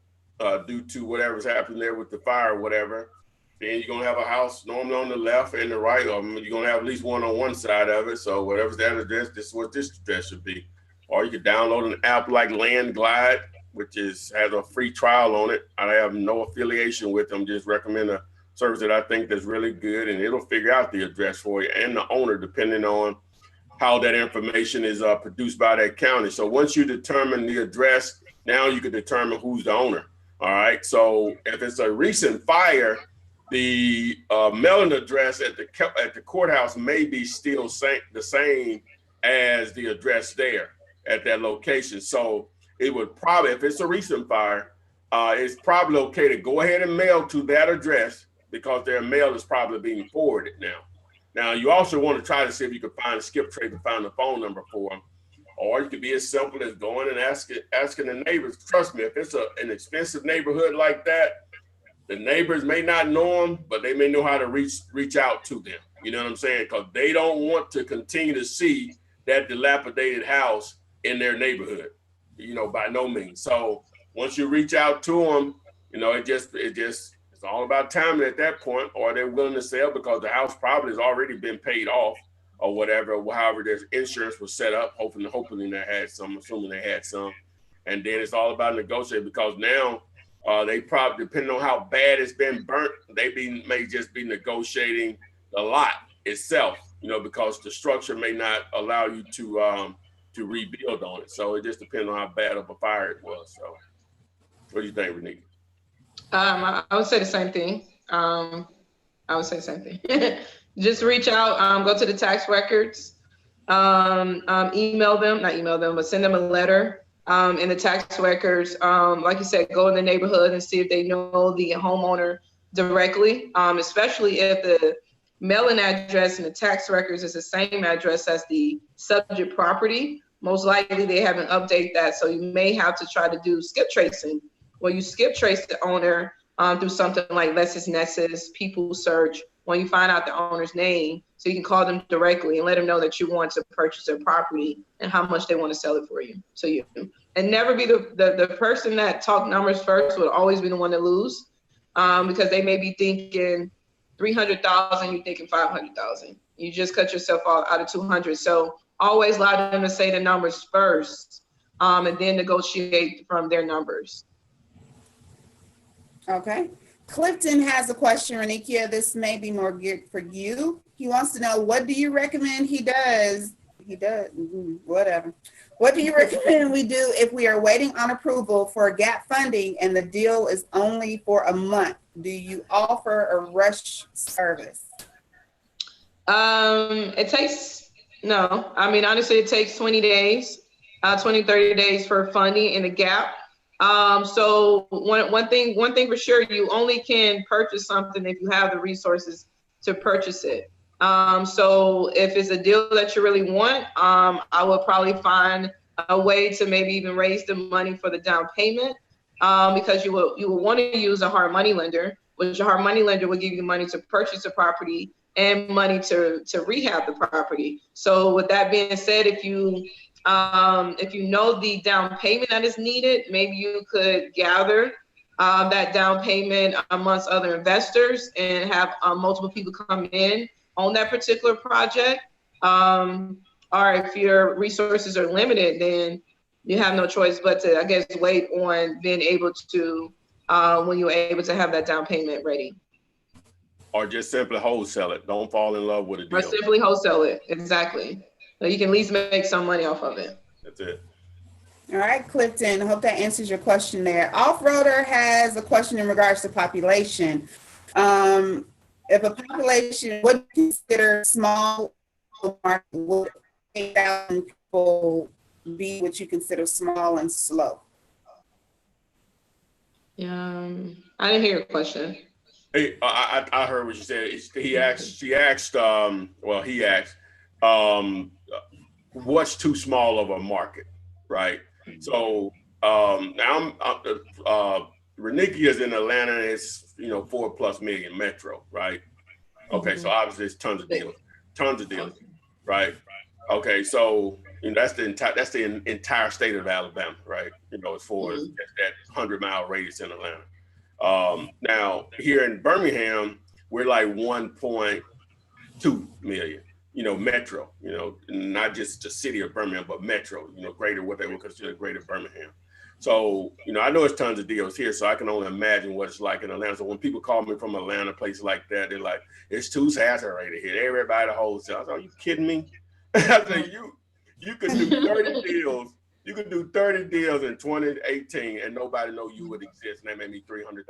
due to whatever's happening there with the fire or whatever, then you're gonna have a house normally on the left and the right of them. You're gonna have at least one on one side of it. So whatever's that address, this is what this address should be. Or you could download an app like Land Glide, which has a free trial on it. I have no affiliation with them, just recommend a service that I think that's really good, and it'll figure out the address for you and the owner, depending on how that information is produced by that county. So once you determine the address, now you can determine who's the owner. All right. So if it's a recent fire, the mailing address at the courthouse may be still the same as the address there at that location. So it would probably, if it's a recent fire, it's probably okay to go ahead and mail to that address because their mail is probably being forwarded now. Now, you also want to try to see if you can find a skip trace to find the phone number for them. Or you could be as simple as going and asking the neighbors. Trust me, if it's an expensive neighborhood like that, the neighbors may not know them, but they may know how to reach out to them. You know what I'm saying? Because they don't want to continue to see that dilapidated house in their neighborhood, by no means. So once you reach out to them, it's all about timing at that point, or they're willing to sell because the house probably has already been paid off or whatever, however their insurance was set up, hoping they had some, assuming they had some. And then it's all about negotiating because now they probably, depending on how bad it's been burnt, may just be negotiating the lot itself, because the structure may not allow you to to rebuild on it. So it just depends on how bad of a fire it was. So what do you think, Renika? I would say the same thing. Just reach out, go to the tax records, email them, not email them, but send them a letter in the tax records. Like you said, go in the neighborhood and see if they know the homeowner directly, especially if the mailing address and the tax records is the same address as the subject property. Most likely they haven't updated that, so you may have to try to do skip tracing, where you skip trace the owner through something like LexisNexis, People Search, when you find out the owner's name, so you can call them directly and let them know that you want to purchase their property and how much they want to sell it for you. So you, and never be the person that talk numbers first would always be the one to lose, because they may be thinking 300,000, you're thinking 500,000. You just cut yourself out of 200. So always allow them to say the numbers first, and then negotiate from their numbers. Okay. Clifton has a question, Renikia. This may be more geared for you. He wants to know, what do you recommend he does? Whatever. What do you recommend we do if we are waiting on approval for gap funding and the deal is only for a month? Do you offer a rush service? It takes, no, I mean, honestly, it takes 20 days, 30 days for funding in the gap. So one thing for sure, you only can purchase something if you have the resources to purchase it. So if it's a deal that you really want, I would probably find a way to maybe even raise the money for the down payment, because you will want to use a hard money lender, which a hard money lender will give you money to purchase the property and money to rehab the property. So with that being said, if you know the down payment that is needed, maybe you could gather that down payment amongst other investors and have multiple people come in on that particular project. Or if your resources are limited, then you have no choice but to, I guess, wait on being able to, when you're able to have that down payment ready. Or just simply wholesale it. Don't fall in love with a deal. Or simply wholesale it, exactly. So you can at least make some money off of it. That's it. All right, Clifton, I hope that answers your question there. Off-roader has a question in regards to population. If a population, what do you consider small market? Would 8,000 people be what you consider small and slow? I didn't hear your question. Hey, I heard what you said. He asked, what's too small of a market, right? So now Renikia is in Atlanta, and it's 4+ million metro, right? Okay, so obviously it's tons of deals, right? Okay, so that's the entire state of Alabama, right? As far as that 100-mile radius in Atlanta. Now here in Birmingham, we're like 1.2 million, metro, not just the city of Birmingham, but metro, greater, what they would consider greater Birmingham. So, I know it's tons of deals here, so I can only imagine what it's like in Atlanta. So when people call me from Atlanta, places like that, they're like, it's too saturated here. Everybody wholesale. I was like, are you kidding me? I said, you could do 30 deals. You could do 30 deals in 2018 and nobody know you would exist, and that made me $300,000.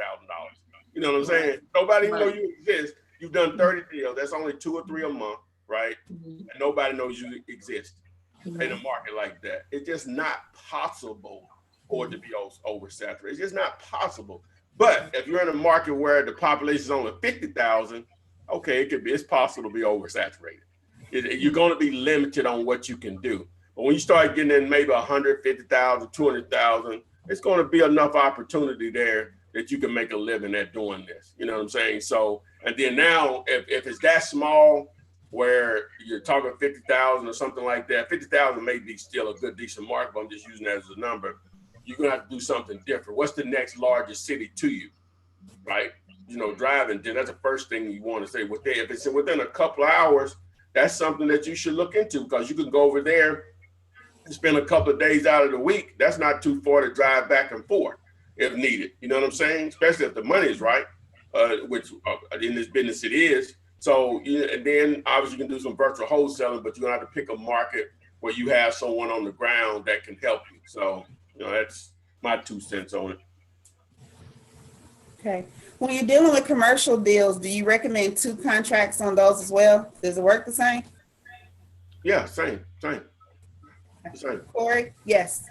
You know what I'm saying? Nobody know you exist. You've done 30 deals. That's only 2 or 3 a month, right? And nobody knows you exist in a market like that. It's just not possible for it to be oversaturated. It's just not possible. But if you're in a market where the population is only 50,000, okay, it's possible to be oversaturated. You're going to be limited on what you can do. But when you start getting in maybe 150,000, 200,000, it's going to be enough opportunity there that you can make a living at doing this. You know what I'm saying? So, and then now, if it's that small, where you're talking 50,000 or something like that, 50,000 may be still a good, decent market, but I'm just using that as a number. You're going to have to do something different. What's the next largest city to you, right? Driving, then that's the first thing you want to say. If it's within a couple of hours, that's something that you should look into, because you can go over there and spend a couple of days out of the week. That's not too far to drive back and forth if needed. You know what I'm saying? Especially if the money is right, which in this business it is. So, and then obviously you can do some virtual wholesaling, but you're going to have to pick a market where you have someone on the ground that can help you. So, you know, that's my 2 cents on it. Okay. When you're dealing with commercial deals, do you recommend 2 contracts on those as well? Does it work the same? Yeah, same. Corey? Yes.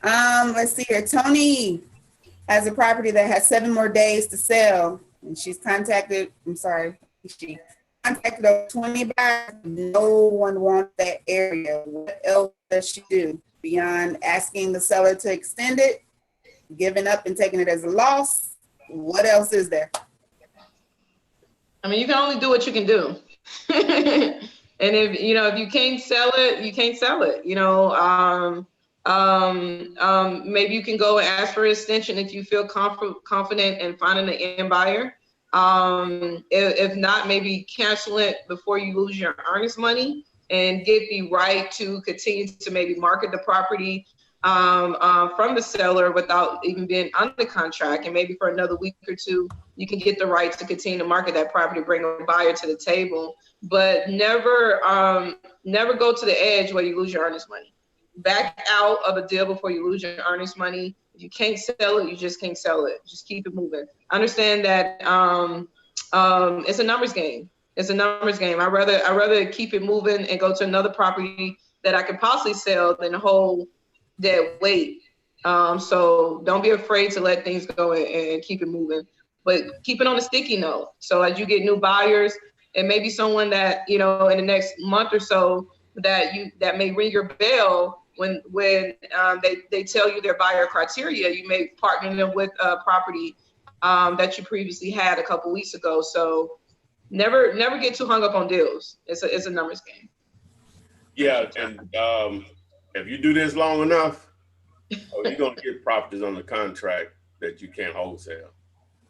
Let's see here. Tony has a property that has 7 more days to sell, and she contacted over 20 buyers. No one wants that area. What else does she do beyond asking the seller to extend it, giving up and taking it as a loss? What else is there? I mean, you can only do what you can do. And if you can't sell it, you can't sell it. Maybe you can go and ask for an extension if you feel confident in finding an end buyer. If not, maybe cancel it before you lose your earnest money and get the right to continue to maybe market the property from the seller without even being under contract. And maybe for another week or 2, you can get the right to continue to market that property, bring a buyer to the table, but never go to the edge where you lose your earnest money. Back out of a deal before you lose your earnest money. If you can't sell it, you just can't sell it. Just keep it moving. Understand that it's a numbers game. It's a numbers game. I'd rather keep it moving and go to another property that I could possibly sell than hold that weight. So don't be afraid to let things go and keep it moving, but keep it on a sticky note. So as you get new buyers, and maybe someone that in the next month or so that may ring your bell when they tell you their buyer criteria, you may partner them with a property that you previously had a couple weeks ago. So never get too hung up on deals. It's a numbers game. Yeah, and if you do this long enough, you're gonna get properties on the contract that you can't wholesale.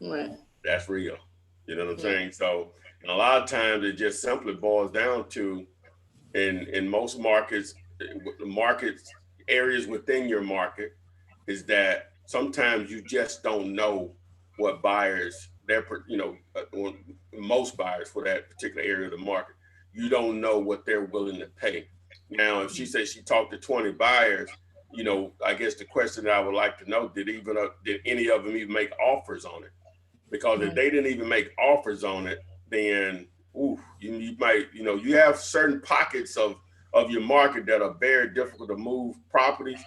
Right. That's real. You know what I'm saying? So, and a lot of times it just simply boils down to, in most markets, the markets areas within your market, is that sometimes you just don't know what buyers most buyers for that particular area of the market, you don't know what they're willing to pay. Now, if she says she talked to 20 buyers, I guess the question that I would like to know, did any of them even make offers on it? Because if they didn't even make offers on it, then you might, you have certain pockets of your market that are very difficult to move properties.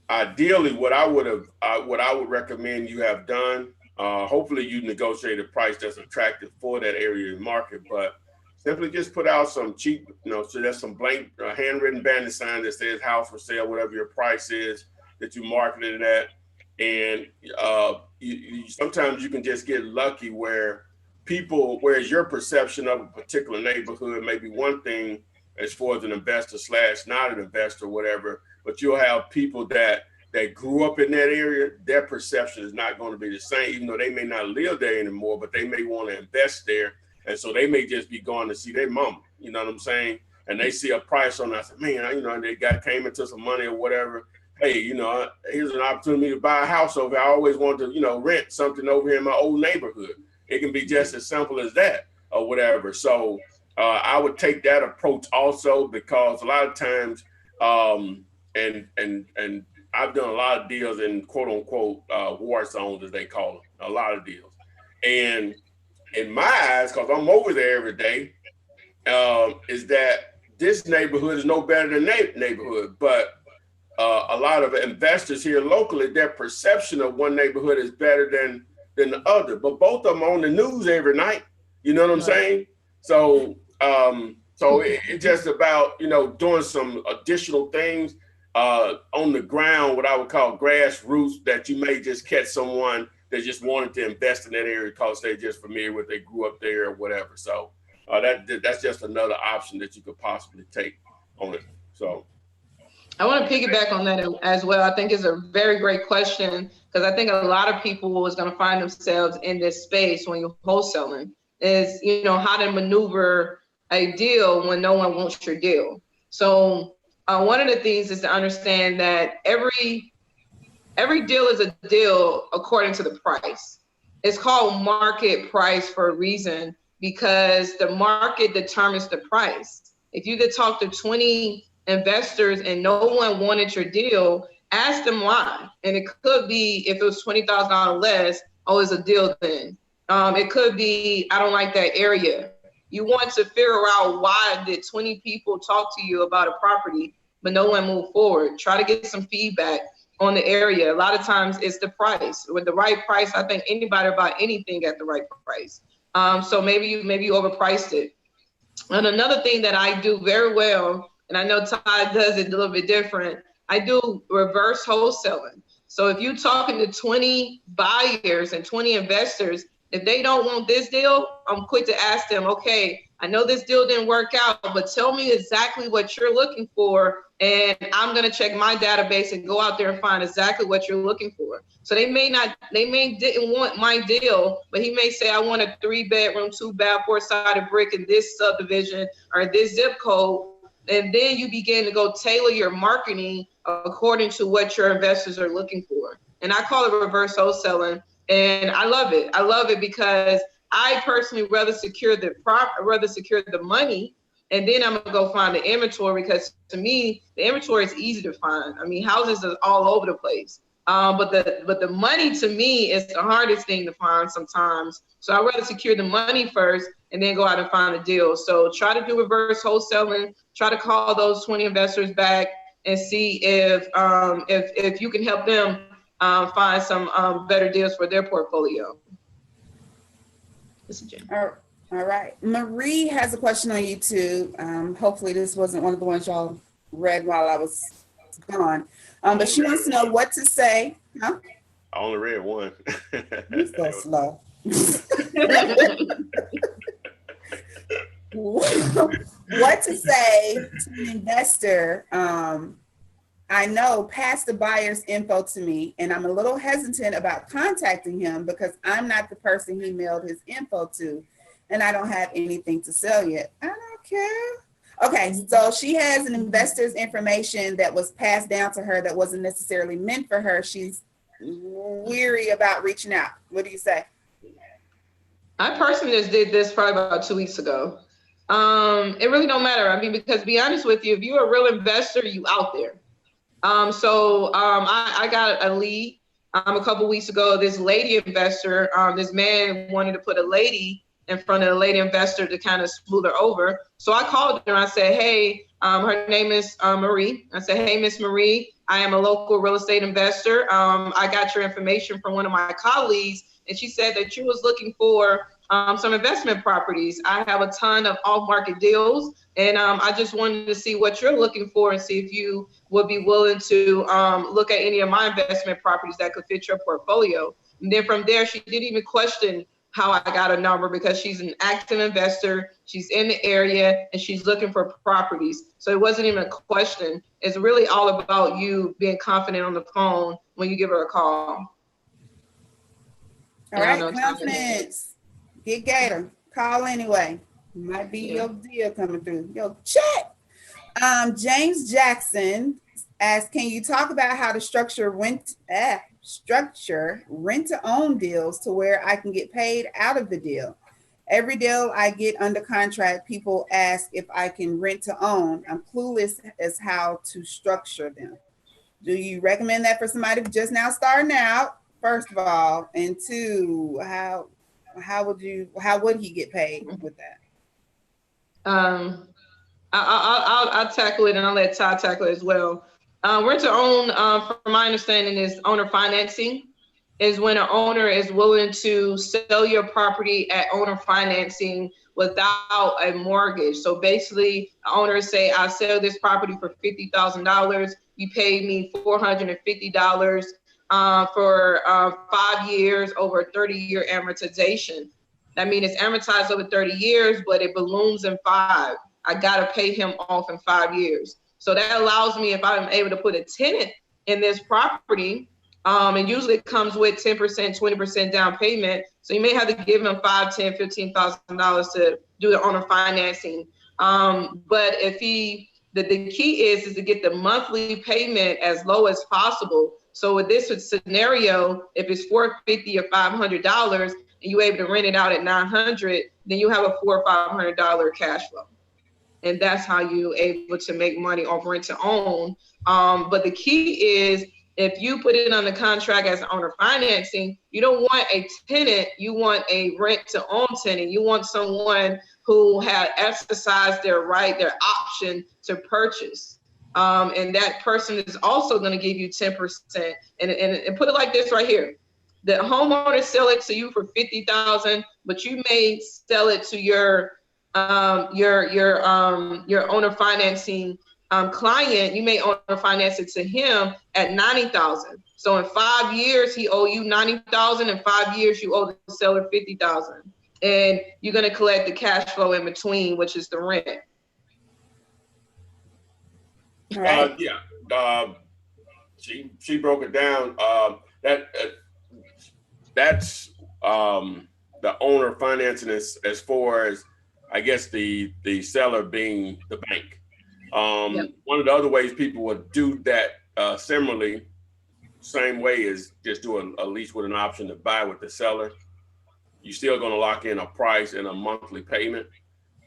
Ideally, what I would recommend you have done, hopefully you negotiate a price that's attractive for that area of the market, but simply just put out some cheap, so there's some blank handwritten banner sign that says house for sale, whatever your price is that you marketed it at. And sometimes you can just get lucky whereas your perception of a particular neighborhood may be one thing as far as an investor / not an investor, whatever, but you'll have people that grew up in that area, their perception is not going to be the same, even though they may not live there anymore, but they may want to invest there. And so they may just be going to see their mama, you know what I'm saying? And they see a price on it. I said, man, they came into some money or whatever. Hey, here's an opportunity to buy a house over here. I always wanted to, rent something over here in my old neighborhood. It can be just as simple as that or whatever. So I would take that approach also, because a lot of times, and I've done a lot of deals in quote unquote war zones, as they call them, a lot of deals. And in my eyes, because I'm over there every day, is that this neighborhood is no better than neighborhood. But a lot of investors here locally, their perception of one neighborhood is better than the other. But both of them on the news every night. You know what I'm saying? So it's just about, doing some additional things on the ground, what I would call grassroots, that you may just catch someone that just wanted to invest in that area because they're just familiar with, they grew up there or whatever. So that's just another option that you could possibly take on it. So I want to piggyback on that as well. I think it's a very great question, because I think a lot of people is going to find themselves in this space when you're wholesaling, is, how to maneuver a deal when no one wants your deal. So one of the things is to understand that every deal is a deal according to the price. It's called market price for a reason, because the market determines the price. If you could talk to 20 investors and no one wanted your deal, ask them why. And it could be, if it was $20,000 less, oh, it's a deal then. It could be, I don't like that area. You want to figure out why did 20 people talk to you about a property, but no one moved forward. Try to get some feedback on the area. A lot of times it's the price. With the right price, I think anybody will buy anything at the right price. So maybe you overpriced it. And another thing that I do very well, and I know Todd does it a little bit different, I do reverse wholesaling. So if you're talking to 20 buyers and 20 investors, if they don't want this deal, I'm quick to ask them, okay, I know this deal didn't work out, but tell me exactly what you're looking for. And I'm going to check my database and go out there and find exactly what you're looking for. So they may didn't want my deal, but he may say, I want a 3-bedroom, 2-bath, 4-sided brick in this subdivision or this zip code. And then you begin to go tailor your marketing according to what your investors are looking for. And I call it reverse wholesaling. And I love it. I love it because I personally rather secure the money, and then I'm gonna go find the inventory, because to me, the inventory is easy to find. I mean, houses are all over the place. But the money to me is the hardest thing to find sometimes. So I'd rather secure the money first and then go out and find a deal. So try to do reverse wholesaling, try to call those 20 investors back and see if you can help them find some better deals for their portfolio. All right. Marie has a question on YouTube. Hopefully this wasn't one of the ones y'all read while I was gone. But she wants to know what to say. Huh? I only read one. You're so slow. What to say to an investor? I know pass the buyer's info to me, and I'm a little hesitant about contacting him because I'm not the person he mailed his info to, and I don't have anything to sell yet. I don't care. Okay, so she has an investor's information that was passed down to her that wasn't necessarily meant for her. She's weary about reaching out. What do you say? I personally just did this probably about 2 weeks ago. It really don't matter. I mean, because to be honest with you, if you're a real investor, you out there. I got a lead a couple weeks ago. This lady investor, this man wanted to put a lady in front of the lady investor to kind of smooth her over. So I called her and I said, hey, her name is Marie. I said, hey, Miss Marie, I am a local real estate investor. I got your information from one of my colleagues, and she said that you was looking for some investment properties. I have a ton of off-market deals, and I just wanted to see what you're looking for and see if you would be willing to look at any of my investment properties that could fit your portfolio. And then from there, she didn't even question how I got a number, because she's an active investor, she's in the area, and she's looking for properties. So it wasn't even a question. It's really all about you being confident on the phone when you give her a call. All right, confidence. Get Gator. Call anyway. Might be your deal coming through. Yo, check. James Jackson asks, can you talk about how to structure rent-to-own deals to where I can get paid out of the deal? Every deal I get under contract, people ask if I can rent to own. I'm clueless as how to structure them. Do you recommend that for somebody just now starting out, first of all? And two, how would he get paid with that? I'll tackle it, and I'll let Todd tackle it as well. Rent to own, from my understanding, is owner financing. Is when an owner is willing to sell your property at owner financing without a mortgage. So basically, owners say, I'll sell this property for $50,000. You paid me $450 for 5 years over a 30-year amortization. That means it's amortized over 30 years, but it balloons in 5. I got to pay him off in 5 years. So that allows me, if I'm able to put a tenant in this property, and usually it comes with 10%, 20% down payment. So you may have to give him $5,000, $10,000, $15,000 to do the owner financing. But if the key is to get the monthly payment as low as possible. So with this scenario, if it's $450 or $500 and you're able to rent it out at $900, then you have a $400 or $500 cash flow. and that's how you're able to make money off rent to own. But the key is, if you put it on the contract as owner financing, you don't want a tenant, you want a rent to own tenant. You want someone who had exercised their right, their option to purchase. And that person is also going to give you 10%. And put it like this right here. The homeowner sell it to you for $50,000, but you may sell it to your owner financing client. You may owner finance it to him at $90,000. So in 5 years, he owe you $90,000. In 5 years, you owe the seller $50,000, and you're going to collect the cash flow in between, which is the rent. Right. She broke it down. That's the owner financing as far as, I guess, the seller being the bank. Yep. One of the other ways people would do that similarly, same way, is just do a lease with an option to buy with the seller. You're still going to lock in a price and a monthly payment,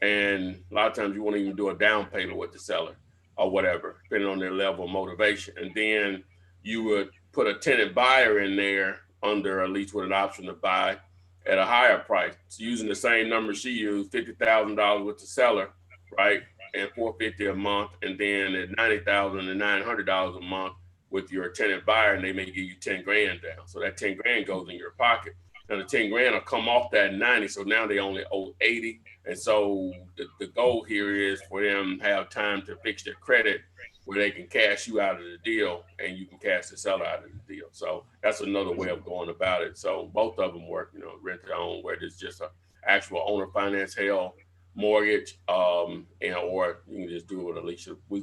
and a lot of times you won't even do a down payment with the seller or whatever, depending on their level of motivation. And then you would put a tenant buyer in there under a lease with an option to buy at a higher price. So using the same number she used, $50,000 with the seller, right? And $450 a month, and then at $90,000 and $900 a month with your tenant buyer, and they may give you 10 grand down. So that 10 grand goes in your pocket. Now the 10 grand will come off that 90. So now they only owe 80. And so the goal here is for them to have time to fix their credit where they can cash you out of the deal and you can cash the seller out of the deal. So that's another way of going about it. So both of them work, rent to own, where there's just an actual owner finance held mortgage, or you can just do it with a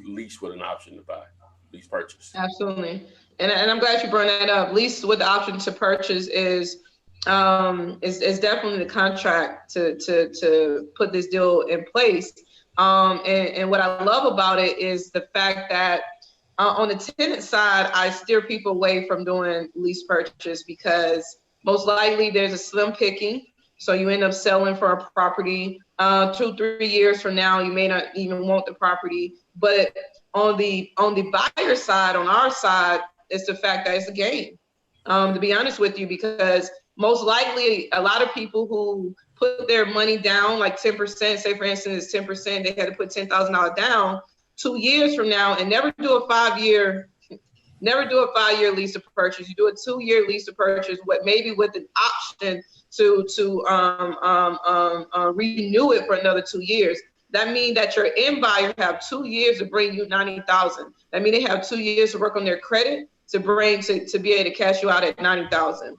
lease with an option to buy, lease purchase. Absolutely. And I'm glad you brought that up. Lease with the option to purchase is definitely the contract to put this deal in place. And what I love about it is the fact that on the tenant side, I steer people away from doing lease purchase, because most likely there's a slim picking. So you end up selling for a property 2-3 years from now, you may not even want the property. But on the buyer side, on our side, it's the fact that it's a game, to be honest with you, because most likely a lot of people who put their money down, like 10%, say for instance, it's 10%, they had to put $10,000 down 2 years from now, and never do a 5-year lease to purchase. You do a 2-year lease to purchase, maybe with an option to renew it for another 2 years. That means that your end buyer have 2 years to bring you $90,000. That means they have 2 years to work on their credit to be able to cash you out at $90,000.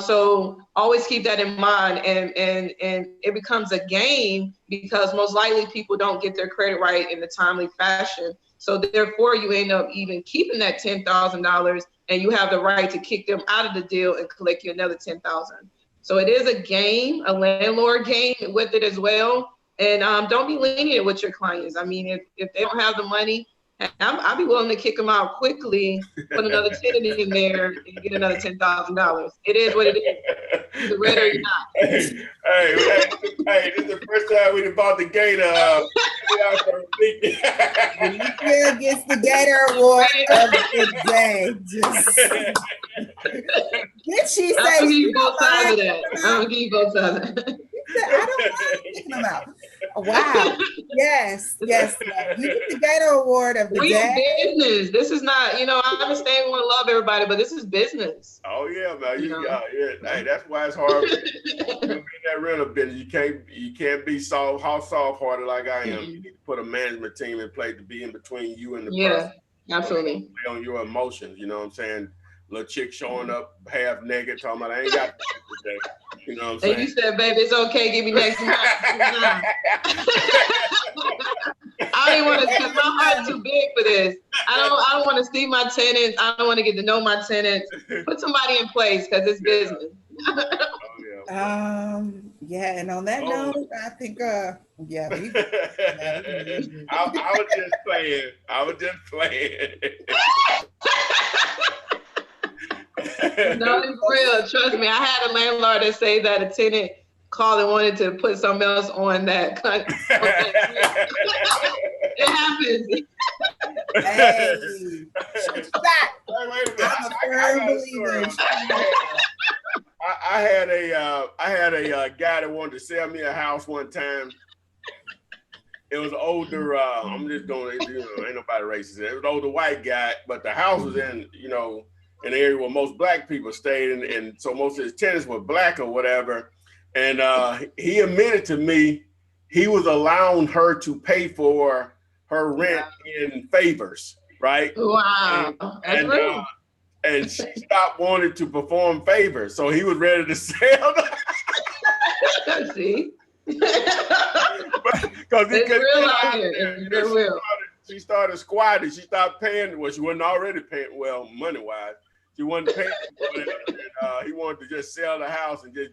So always keep that in mind, and it becomes a game, because most likely people don't get their credit right in a timely fashion. So therefore you end up even keeping that $10,000, and you have the right to kick them out of the deal and collect you another $10,000. So it is a game, a landlord game with it as well. And don't be lenient with your clients. I mean, if they don't have the money, I'd be willing to kick them out quickly, put another tenant in there, and get another $10,000. It is what it is. The red or not. Hey, this is the first time we bought the gator. Nikia gets the Gator Award of the day. Did she say? I'm gonna give you both sides of that. I'm gonna give you both sides of that. I don't mind kicking them out. Wow. Yes. You get the Gator Award of the day. Business. This is not, I understand we want to love everybody, but this is business. Oh yeah, man. Hey, that's why it's hard in that rental business. You can't be soft-hearted like I am. You need to put a management team in place to be in between you and the person. Absolutely. Play on your emotions, you know what I'm saying? Little chick showing up half naked, talking about I ain't got today. You know what I'm saying? And you said, baby, it's okay, give me next month. I don't even want to, because my heart's too big for this. I don't want to see my tenants. I don't want to get to know my tenants. Put somebody in place, because it's business. And on that note, I think I was just playing. No, it's real. Trust me. I had a landlord that say that a tenant called and wanted to put something else on that. It happens. Hey, Wait a minute. I'm a firm believer. I had a guy that wanted to sell me a house one time. It was older. I'm just going. Ain't nobody racist. It was an older white guy, but the house was in an area where most black people stayed, and so most of his tenants were black or whatever. And he admitted to me he was allowing her to pay for her rent in favors, right? Wow, that's real. And she stopped wanting to perform favors, so he was ready to sell. See, because it's real out here. It's real. She started squatting. She stopped paying. Well, she wasn't already paying well money wise. She wasn't paying for it, and he wanted to just sell the house and just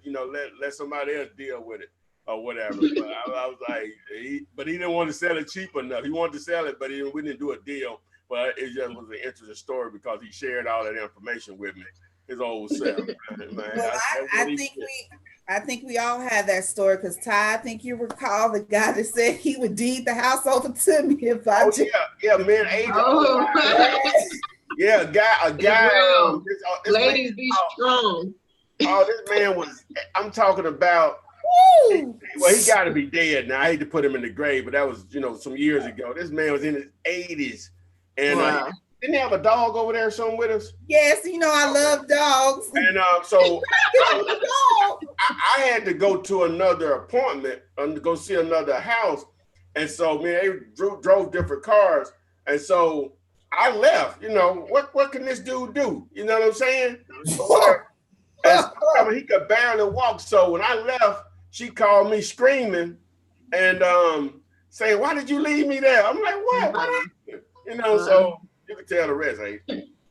let somebody else deal with it or whatever. But I was like, he didn't want to sell it cheap enough. He wanted to sell it, but we didn't do a deal. But it just was an interesting story because he shared all that information with me. His old self. Man, well, I think we all had that story because Ty, I think you recall the guy that said he would deed the house over to me if I just. Yeah, man, Yeah, a guy. Ladies, be strong. Oh, this man was. I'm talking about. He got to be dead now. I hate to put him in the grave, but that was some years ago. This man was in his 80s, and didn't he have a dog over there or something with us? Yes, I love dogs. And so I had to go to another appointment and to go see another house, and so they drove different cars, and so. I left, what can this dude do? You know what I'm saying? He could barely walk. So when I left, she called me screaming and saying, "Why did you leave me there?" I'm like, what? So you can tell the rest, ain't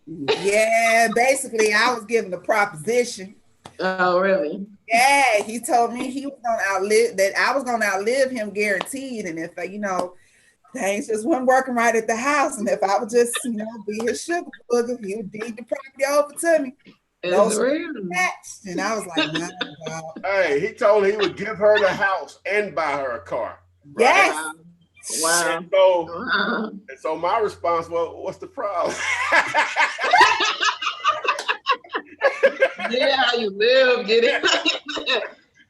Yeah, basically I was given a proposition. Oh, really? Yeah, he told me he was I was gonna outlive him guaranteed. And if things just weren't working right at the house, and if I would just, be his sugar booger, he would deed the property over to me. It's real. And I was like, nah, wow. Hey, he told her he would give her the house and buy her a car. Right? Yes. Wow. And so my response was, what's the problem? Yeah, how you live, get it.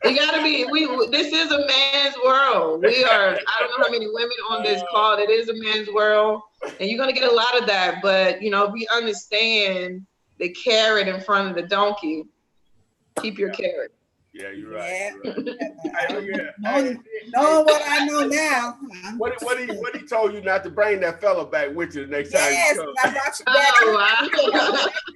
You gotta be. This is a man's world. I don't know how many women on this call. It is a man's world, and you're gonna get a lot of that. But if we understand the carrot in front of the donkey, keep your carrot. Yeah, you're right. Yeah. Knowing what I know now. What he told you not to bring that fella back with you the next time you come? I brought you back. Wow.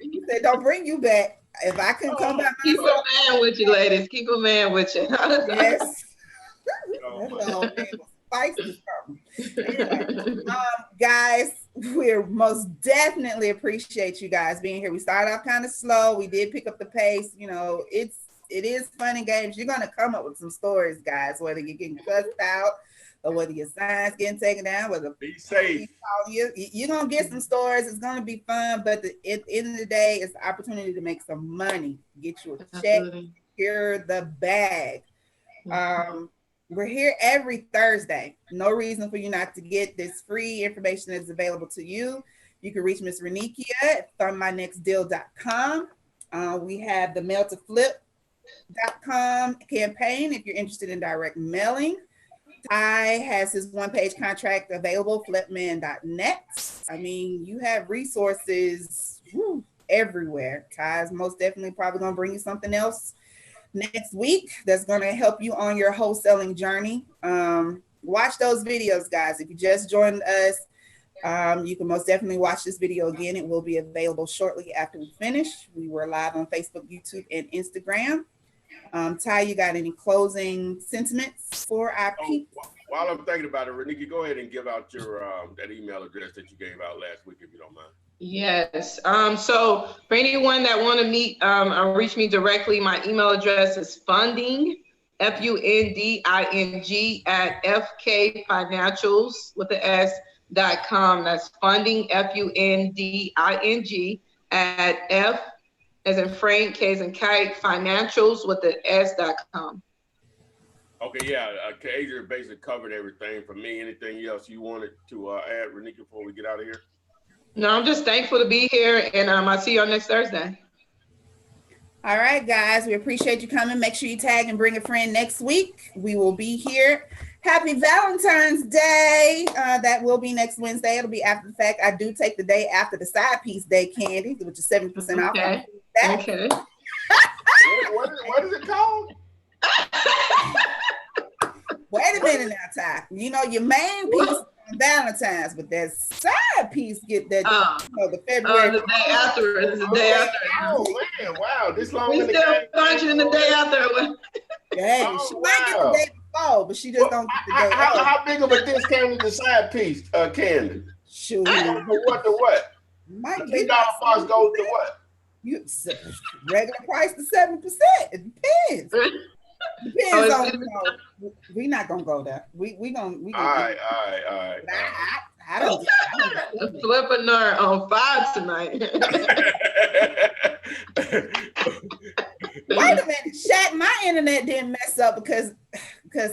He said, "Don't bring you back. If I can come back, keep a man with you, ladies. Keep a man with you." Yes. Anyway, guys, we most definitely appreciate you guys being here. We started off kind of slow. We did pick up the pace. It is fun and games. You're gonna come up with some stories, guys. Whether you're getting cussed out or whether your signs getting taken down, whether be safe. You're gonna get some stories. It's gonna be fun, but at the end of the day, it's the opportunity to make some money, get you a check, secure the bag. We're here every Thursday. No reason for you not to get this free information that's available to you. You can reach Miss Renikia at fundmynextdeal.com. We have the mail to flip.com campaign if you're interested in direct mailing. Ty has his one-page contract available, flipman.net. I mean, you have resources everywhere. Ty's most definitely probably going to bring you something else next week that's going to help you on your wholesaling journey. Watch those videos, guys. If you just joined us, you can most definitely watch this video again. It will be available shortly after we finish. We were live on Facebook, YouTube, and Instagram. Ty, you got any closing sentiments for our people? While I'm thinking about it, Renika, go ahead and give out your that email address that you gave out last week, if you don't mind. Yes. So for anyone that want to meet reach me directly, my email address is funding, FUNDING at FKFinancials with the S.com. That's funding, FUNDING at F as in Frank, K as in Kite, financials with the S.com. Okay, yeah. Adria basically covered everything for me. Anything else you wanted to add, Renika, before we get out of here? No, I'm just thankful to be here, and I'll see you on next Thursday. All right, guys, we appreciate you coming. Make sure you tag and bring a friend next week. We will be here. Happy Valentine's Day. That will be next Wednesday. It'll be after the fact. I do take the day after the side piece day candy, which is 70% off. Okay. What is it called? Wait a minute now, Ty. You know, your main piece on Valentine's, but that side piece get that the February. The day after. It's the day after. Oh man, wow. This long we in the still game. functioning the day after. Hey, she might get the day before, but she just don't get the day after. How big of a discount is the side piece, Candy? Shoot. From what to what? Might $2 box goes to what? You regular price to 7%. It depends. Depends on, you know, we're not gonna go there. We gonna all right. I don't Flippinar on 5 tonight. Wait a minute, Shaq, my internet didn't mess up because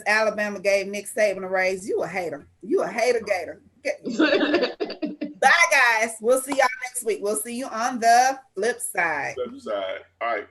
Alabama gave Nick Saban a raise. You a hater. You a hater gator. Bye guys. We'll see y'all next week. We'll see you on the flip side. Flip side. All right.